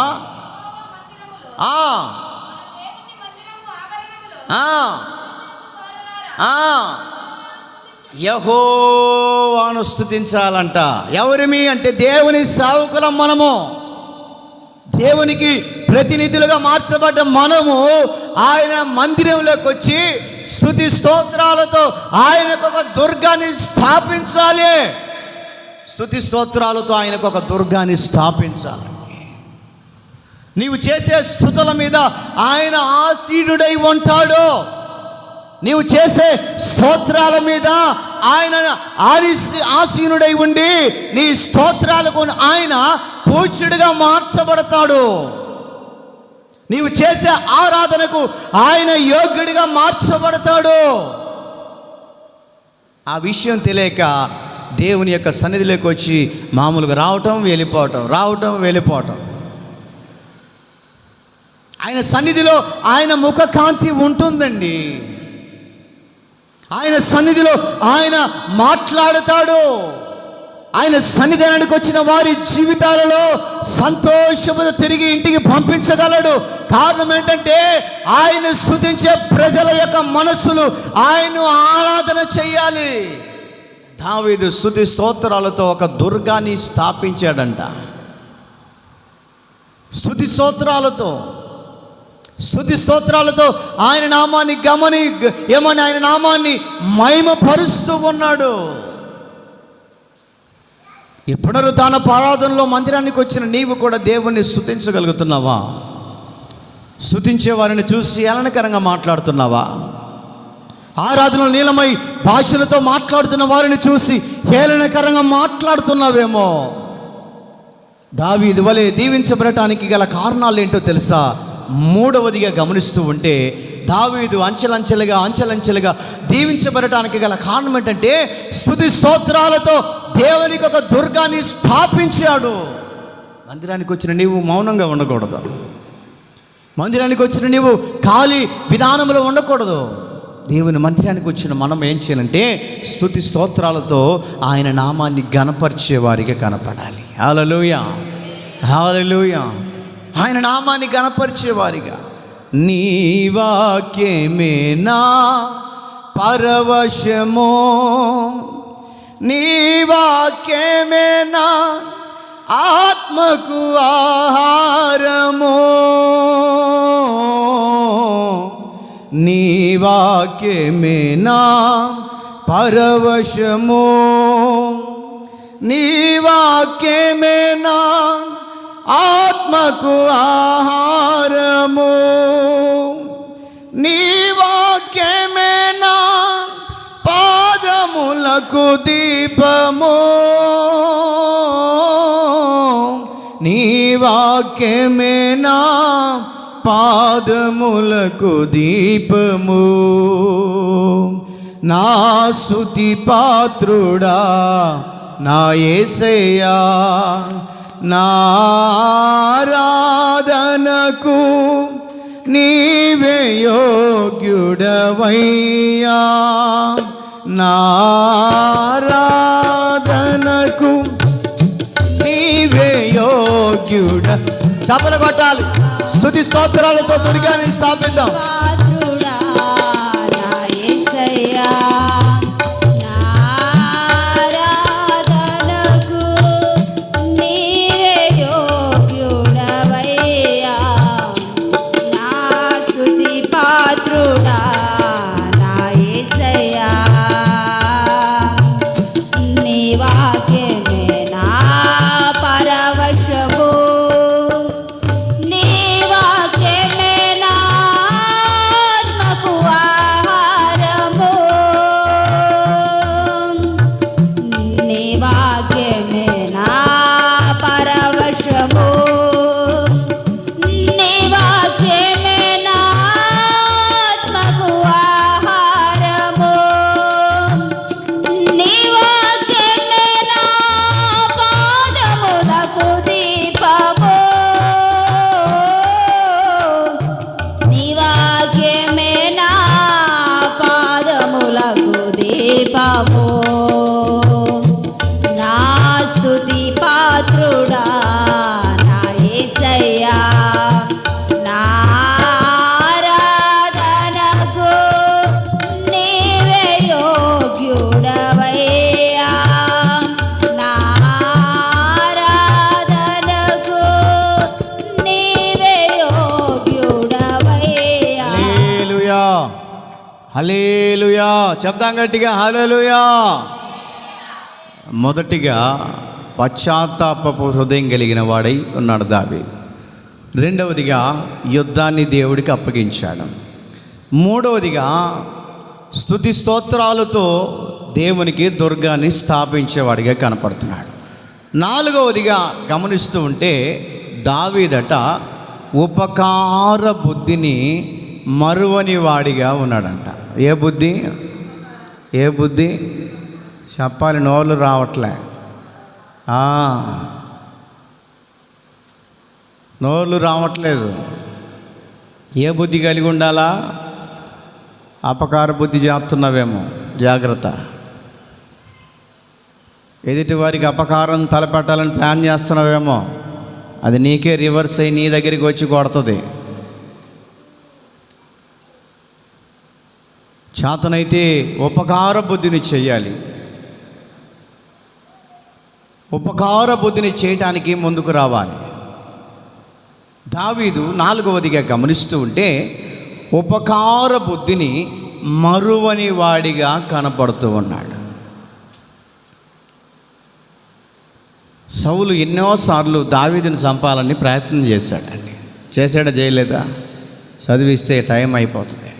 యెహోవాను స్తుతించాలంట. ఎవరిమి అంటే దేవుని సేవకులం మనము. దేవునికి ప్రతినిధులుగా మార్చబడ్డ మనము ఆయన మందిరంలోకి వచ్చి స్తుతి స్తోత్రాలతో ఆయనకు ఒక దుర్గాన్ని స్థాపించాలి. స్తుతి స్తోత్రాలతో ఆయనకు ఒక దుర్గాన్ని స్థాపించాలి. నీవు చేసే స్తుతుల మీద ఆయన ఆసీనుడై ఉంటాడు. నీవు చేసే స్తోత్రాల మీద ఆయన ఆసీనుడై ఉండి నీ స్తోత్రాలకు ఆయన పూజ్యుడిగా మార్చబడతాడు. నీవు చేసే ఆరాధనకు ఆయన యోగ్యుడిగా మార్చబడతాడు. ఆ విషయం తెలియక దేవుని యొక్క సన్నిధిలోకి వచ్చి మామూలుగా రావటం వెళ్ళిపోవటం. ఆయన సన్నిధిలో ఆయన ముఖ కాంతి ఉంటుందండి. ఆయన సన్నిధిలో ఆయన మాట్లాడతాడు. ఆయన సన్నిధానానికి వచ్చిన వారి జీవితాలలో సంతోషముతో తిరిగి ఇంటికి పంపించగలడు. కారణం ఏంటంటే ఆయన స్తుతించే ప్రజల యొక్క మనస్సులు ఆయన్ను ఆరాధన చేయాలి. దావీదు స్తుతి స్తోత్రాలతో ఒక దుర్గాన్ని స్థాపించాడంట. స్తుతి స్తోత్రాలతో ఆయన నామాన్ని ఆయన నామాన్ని మహిమపరుస్తూ ఉన్నాడు. ఈ పునరుత్థాన ఆరాధనలో మందిరానికి వచ్చిన నీవు కూడా దేవుణ్ణి స్తుతించగలుగుతున్నావా? స్తుతించే వారిని చూసి ఏలనకరంగా మాట్లాడుతున్నావా? ఆరాధనలో నీలమై భాషలతో మాట్లాడుతున్న వారిని చూసి హేళనకరంగా మాట్లాడుతున్నావేమో. దావీదు వలె దీవించబడటానికి గల కారణాలు ఏంటో తెలుసా? మూడవదిగా గమనిస్తూ ఉంటే దావీదు అంచెలంచెలుగా దీవించబడటానికి గల కారణం ఏంటంటే స్తుతి స్తోత్రాలతో దేవునికి ఒక దుర్గాన్ని స్థాపించాడు. మందిరానికి వచ్చిన నీవు మౌనంగా ఉండకూడదు. మందిరానికి వచ్చిన నీవు ఖాళీ విధానంలో ఉండకూడదు. దేవుని మందిరానికి వచ్చిన మనం ఏం చేయాలంటే స్తుతి స్తోత్రాలతో ఆయన నామాన్ని ఘనపరిచే వారిగా కనపడాలి. హల్లెలూయా, హల్లెలూయా. ఆయన నామాన్ని ఘనపరిచేవారిగా. నీ వాక్యమే నా పరవశమో, నీ వాక్యమే నా ఆత్మకు ఆహారమో, నీ వాక్యమే నా పరవశమో, నీ వాక్యమే నా ఆత్మకు ఆహారము, నీ వాక్యమే నా పాదములకు దీపము, నీ వాక్యమే నా పాదములకు దీపము. నా స్తుతి పాత్రుడా నా యేసయ్యా, నా ఆరాధనకు నీవే యోగ్యుడవయ్యా, నా ఆరాధనకు నీవే యోగ్యుడ. చప్పలు కొట్టాలి. స్తుతి స్తోత్రాలతో దుర్గాన్ని స్థాపిద్దాం. హల్లెలూయా. చెప్తాం గట్టిగా హల్లెలూయా. మొదటిగా పశ్చాత్తాపపు హృదయం కలిగిన వాడై ఉన్నాడు దావీదు. రెండవదిగా యుద్ధాన్ని దేవుడికి అప్పగించాడు. మూడవదిగా స్తుతి స్తోత్రాలతో దేవునికి దుర్గాన్ని స్థాపించేవాడిగా కనపడుతున్నాడు. నాలుగవదిగా గమనిస్తూ ఉంటే దావీదట ఉపకార బుద్ధిని మరువని వాడిగా ఉన్నాడంట. ఏ బుద్ధి? చెప్పాలి, నోళ్ళు రావట్లే. నోళ్ళు రావట్లేదు. ఏ బుద్ధి కలిగి ఉండాలా? అపకార బుద్ధి చేస్తున్నావేమో, జాగ్రత్త. ఎదుటి వారికి అపకారం తలపెట్టాలని ప్లాన్ చేస్తున్నావేమో, అది నీకే రివర్స్ అయ్యి నీ దగ్గరికి వచ్చి కొడుతుంది. చేతనైతే ఉపకార బుద్ధిని చేయాలి. ఉపకార బుద్ధిని చేయటానికి ముందుకు రావాలి. దావీదు 4వదిగా గమనిస్తూ ఉంటే ఉపకార బుద్ధిని మరువని వాడిగా కనపడుతూ ఉన్నాడు. సౌలు ఎన్నోసార్లు దావీదుని చంపాలని ప్రయత్నం చేశాడండి. చేశాడా చేయలేదా? చదివిస్తే టైం అయిపోతుంది.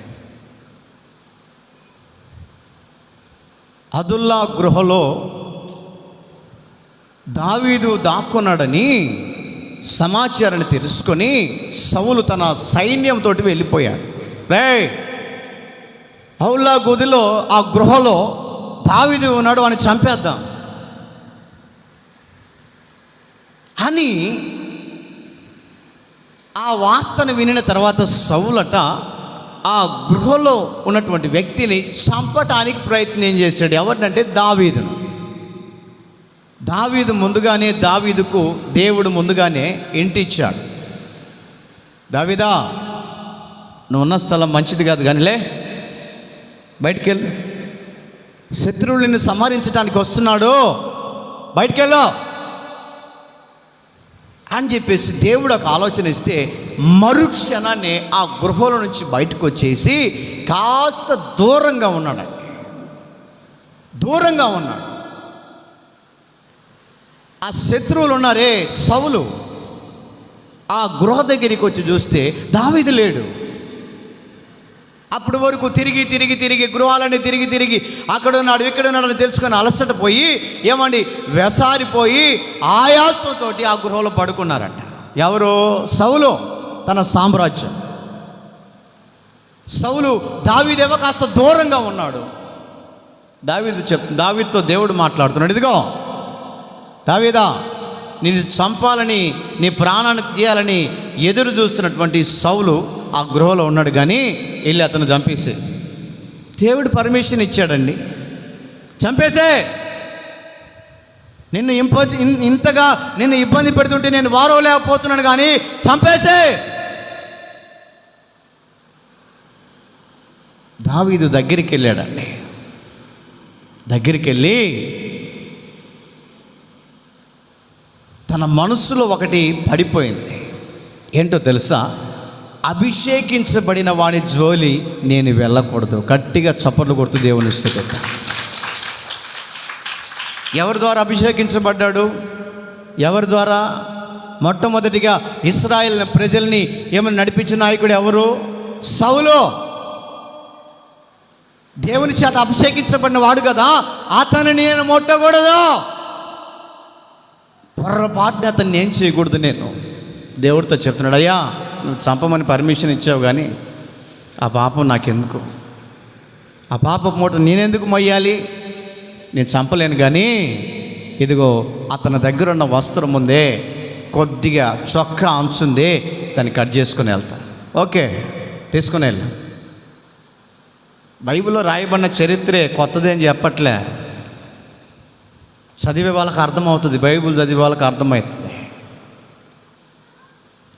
అదుల్లా గృహలో దావీదు దాక్కున్నాడని సమాచారాన్ని తెలుసుకొని సౌలు తన సైన్యంతో వెళ్ళిపోయాడు. అదుల్లా గదిలో ఆ గృహలో దావీదు ఉన్నాడు, అని చంపేద్దాం అని ఆ వార్తను వినిన తర్వాత సౌలట ఆ గృహలో ఉన్నటువంటి వ్యక్తిని చంపటానికి ప్రయత్నం చేశాడు. ఎవరినంటే దావీదును. దావీదుకు దేవుడు ముందుగానే ఇంటిచ్చాడు. దావీదా, నువ్వు ఉన్న స్థలం మంచిది కాదు, కానీలే బయటికెళ్ళు, శత్రువులను సంహరించడానికి వస్తున్నాడు, బయటికెళ్ళు అని చెప్పేసి దేవుడు ఒక ఆలోచన ఇస్తే మరుక్షణాన్ని ఆ గృహంలో నుంచి బయటకు వచ్చేసి కాస్త దూరంగా ఉన్నాడు. ఆ శత్రువులు ఉన్నారే సౌలు, ఆ గృహ దగ్గరికి వచ్చి చూస్తే దావీదు లేడు. అప్పటి వరకు తిరిగి గృహాలన్నీ తిరిగి అక్కడ ఉన్నాడు ఇక్కడ ఉన్నాడని తెలుసుకొని అలసట పోయి వెసారిపోయి ఆయాసంతో ఆ గృహంలో పడుకున్నారట. ఎవరు? సౌలు, తన సామ్రాజ్యం. సౌలు దావీదేమో కాస్త దూరంగా ఉన్నాడు. దావీదుతో దేవుడు మాట్లాడుతున్నాడు, ఇదిగో దావీదా, నిన్ను చంపాలని, నీ ప్రాణాన్ని తీయాలని ఎదురు చూస్తున్నటువంటి సౌలు ఆ గృహలో ఉన్నాడు, కానీ వెళ్ళి అతను చంపేసే. దేవుడు పర్మిషన్ ఇచ్చాడండి. చంపేసే, ఇంతగా నిన్ను ఇబ్బంది పెడుతుంటే నేను వారవలేకపోతున్నాను, కానీ చంపేసే. దావీదు దగ్గరికి వెళ్ళాడండి. దగ్గరికి వెళ్ళి తన మనసులో ఒకటి పడిపోయింది. ఏంటో తెలుసా? అభిషేకించబడిన వాడి జోలి నేను వెళ్ళకూడదు. గట్టిగా చప్పట్లు కొడుతూ దేవుని స్తుతిద్దాం. ఎవరి ద్వారా అభిషేకించబడ్డాడు? ఎవరి ద్వారా? మొట్టమొదటిగా ఇశ్రాయేల్ ప్రజల్ని నడిపించిన నాయకుడు ఎవరు? సౌలు. దేవుని చేత అభిషేకించబడిన వాడు కదా, అతను నేను ముట్టకూడదు. పొర్రపాటుని అతన్ని ఏం చేయకూడదు. నేను దేవుడితో చెప్తున్నాడు, అయ్యా నువ్వు చంపమని పర్మిషన్ ఇచ్చావు, కానీ ఆ పాపం నాకెందుకు? ఆ పాప మూట నేనెందుకు మొయ్యాలి? నేను చంపలేను, కానీ ఇదిగో అతని దగ్గర ఉన్న వస్త్రం ఉందే, కొద్దిగా చొక్కా అంచుందే, దాన్ని కట్ చేసుకుని వెళ్తా. ఓకే, తీసుకుని వెళ్ళు. బైబిల్లో రాయబడిన చరిత్రే, కొత్తదేం చెప్పట్లే. చదివే వాళ్ళకి అర్థమవుతుంది, బైబిల్ చదివే వాళ్ళకి అర్థమవుతుంది.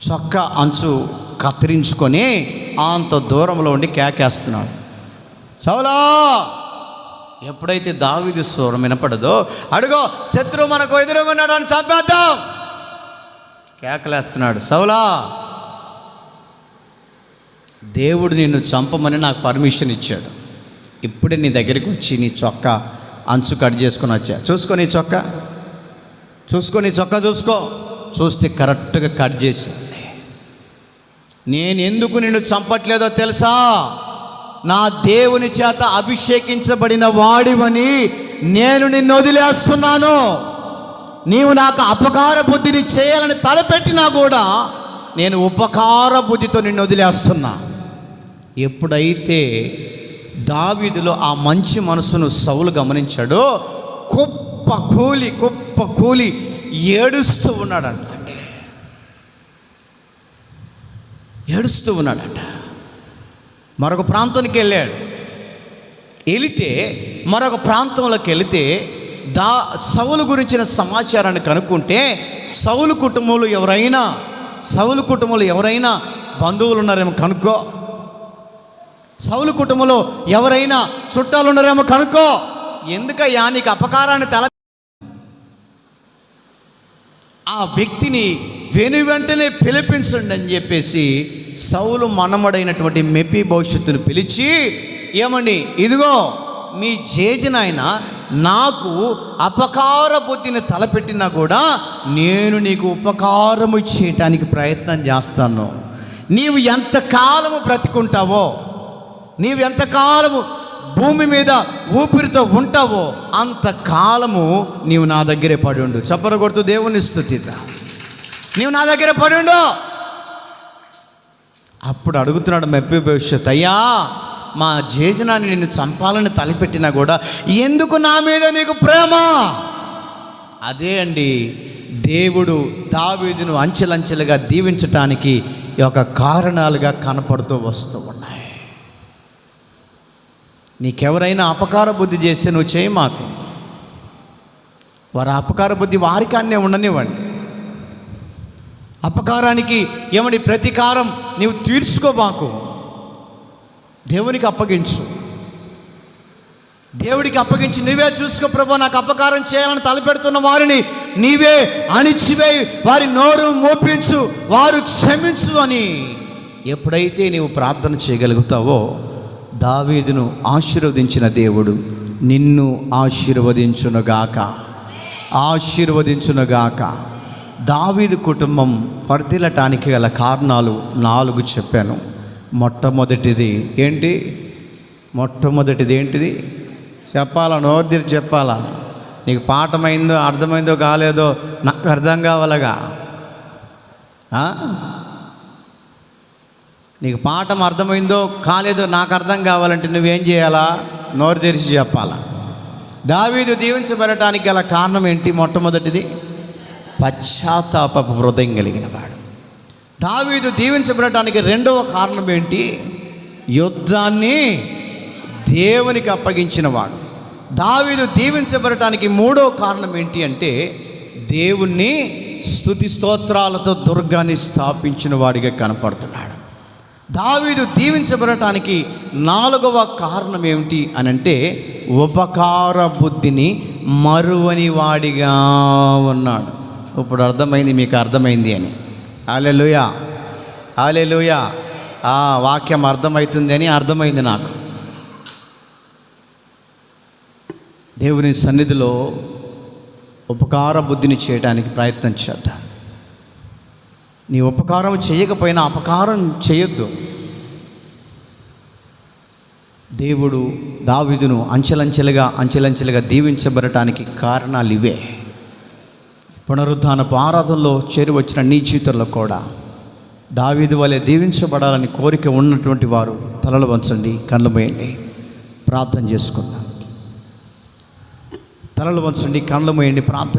చొక్కా అంచు కత్తిరించుకొని అంత దూరంలో ఉండి కేకేస్తున్నాడు, సౌలా. ఎప్పుడైతే దావీదు స్వరం వినపడదో, అడుగో శత్రువు మనకు ఎదురుగా ఉన్నాడు, అని చంపేద్దాం కేకలేస్తున్నాడు. సౌలా, దేవుడు నిన్ను చంపమని నాకు పర్మిషన్ ఇచ్చాడు. ఇప్పుడే నీ దగ్గరికి వచ్చి నీ చొక్కా అంచు కట్ చేసుకొని వచ్చా. చూసుకొని చొక్కా చూస్తే కరెక్ట్గా కట్ చేసింది. నేను ఎందుకు నిన్ను చంపట్లేదో తెలుసా? నా దేవుని చేత అభిషేకించబడిన వాడివని నేను నిన్ను వదిలేస్తున్నాను. నీవు నాకు అపకార బుద్ధిని చేయాలని తలపెట్టినా కూడా నేను ఉపకార బుద్ధితో నిన్ను వదిలేస్తున్నా. ఎప్పుడైతే దావీదులో ఆ మంచి మనసును సౌలు గమనించాడో, కుప్ప కూలి ఏడుస్తూ ఉన్నాడంట. మరొక ప్రాంతానికి వెళ్ళాడు. మరొక ప్రాంతంలోకి వెళితే సౌలు గురించిన సమాచారాన్ని కనుక్కుంటే, సౌలు కుటుంబంలో ఎవరైనా బంధువులు ఉన్నారేమో కనుక్కో. సౌలు కుటుంబంలో ఎవరైనా చుట్టాలు ఉన్నారేమో కనుక్కో. ఎందుకయ్యా నీకు అపకారాన్ని ఆ వ్యక్తిని వెంటనే పిలిపించండి అని చెప్పేసి సౌలు మనమడైనటువంటి మెఫీబోషెతును పిలిచి, ఏమండి ఇదిగో మీ జేజనాయన నాకు అపకార బుద్ధిని తలపెట్టినా కూడా నేను నీకు ఉపకారము చేయటానికి ప్రయత్నం చేస్తాను. నీవు ఎంతకాలము బ్రతికుంటావో, నీవు ఎంతకాలము భూమి మీద ఊపిరితో ఉంటావో అంతకాలము నీవు నా దగ్గరే పడి ఉండు. చప్పర కొడుతూ దేవుని స్తుతిద్దా. నీవు నా దగ్గర పడి ఉండు. అప్పుడు అడుగుతున్నాడు మెఫీబోషెతు, అయ్యా మా జేజనాన్ని నిన్ను చంపాలని తలపెట్టినా కూడా ఎందుకు నా మీద నీకు ప్రేమ? అదే అండి, దేవుడు దావీదును అంచెలంచెలుగా దీవించటానికి ఈ యొక్క కారణాలుగా కనపడుతూ వస్తూ ఉన్నాయి. నీకెవరైనా అపకార బుద్ధి చేస్తే నువ్వు చేయి మాకు. వారి అపకార బుద్ధి వారికాన్నే ఉండనివ్వండి. అపకారానికి ఏమని ప్రతీకారం నీవు తీర్చుకో మాకు. దేవునికి అప్పగించు. దేవుడికి అప్పగించి నువ్వే చూసుకో ప్రభా, నాకు అపకారం చేయాలని తలపెడుతున్న వారిని నీవే అణిచివేయి, వారి నోరు మోపించు, వారు క్షమించు అని ఎప్పుడైతే నీవు ప్రార్థన చేయగలుగుతావో దావీదును ఆశీర్వదించిన దేవుడు నిన్ను ఆశీర్వదించునుగాక, ఆశీర్వదించునుగాక. దావీదు కుటుంబం వర్ధిల్లటానికి గల కారణాలు 4 చెప్పాను. మొట్టమొదటిది ఏంటిది చెప్పాలా? నోరు చెప్పాలా? నీకు పాఠమైందో అర్థమైందో కాలేదో నాకు అర్థం కావాలగా. నీకు పాఠం అర్థమైందో కాలేదో నాకు అర్థం కావాలంటే నువ్వేం చేయాలా? నోరు తెరిచి చెప్పాలా. దావీదు దీవించబడటానికి గల కారణం ఏంటి? మొట్టమొదటిది పశ్చాత్తాపపు హృదయం కలిగిన వాడు. దావీదు దీవించబడటానికి రెండవ కారణం ఏంటి? యుద్ధాన్ని దేవునికి అప్పగించిన వాడు. దావీదు దీవించబడటానికి మూడవ కారణం ఏంటి అంటే దేవుణ్ణి స్తుతి స్తోత్రాలతో దుర్గాన్ని స్థాపించిన వాడిగా కనపడుతున్నాడు. దావీదు దీవించబడటానికి 4వ కారణం ఏమిటి అని అంటే ఉపకార బుద్ధిని మరువని వాడిగా ఉన్నాడు. ఇప్పుడు అర్థమైంది, మీకు అర్థమైంది అని. హల్లెలూయా, హల్లెలూయా. ఆ వాక్యం అర్థమవుతుంది అని అర్థమైంది నాకు. దేవుని సన్నిధిలో ఉపకార బుద్ధిని చేయడానికి ప్రయత్నం చేద్దాం. నీ ఉపకారం చేయకపోయినా అపకారం చేయొద్దు. దేవుడు దావీదును అంచెలంచెలుగా దీవించబడటానికి కారణాలు ఇవే. పునరుద్ధానపు ఆరాధనలో చేరి వచ్చిన నీ జీవితంలో కూడా దావీదు వలె దీవించబడాలని కోరిక ఉన్నటువంటి వారు తలలు వంచండి, కళ్ళు మూయండి, ప్రార్థన చేసుకుందాం. తలలు వంచండి, కళ్ళు మూయండి, ప్రార్థన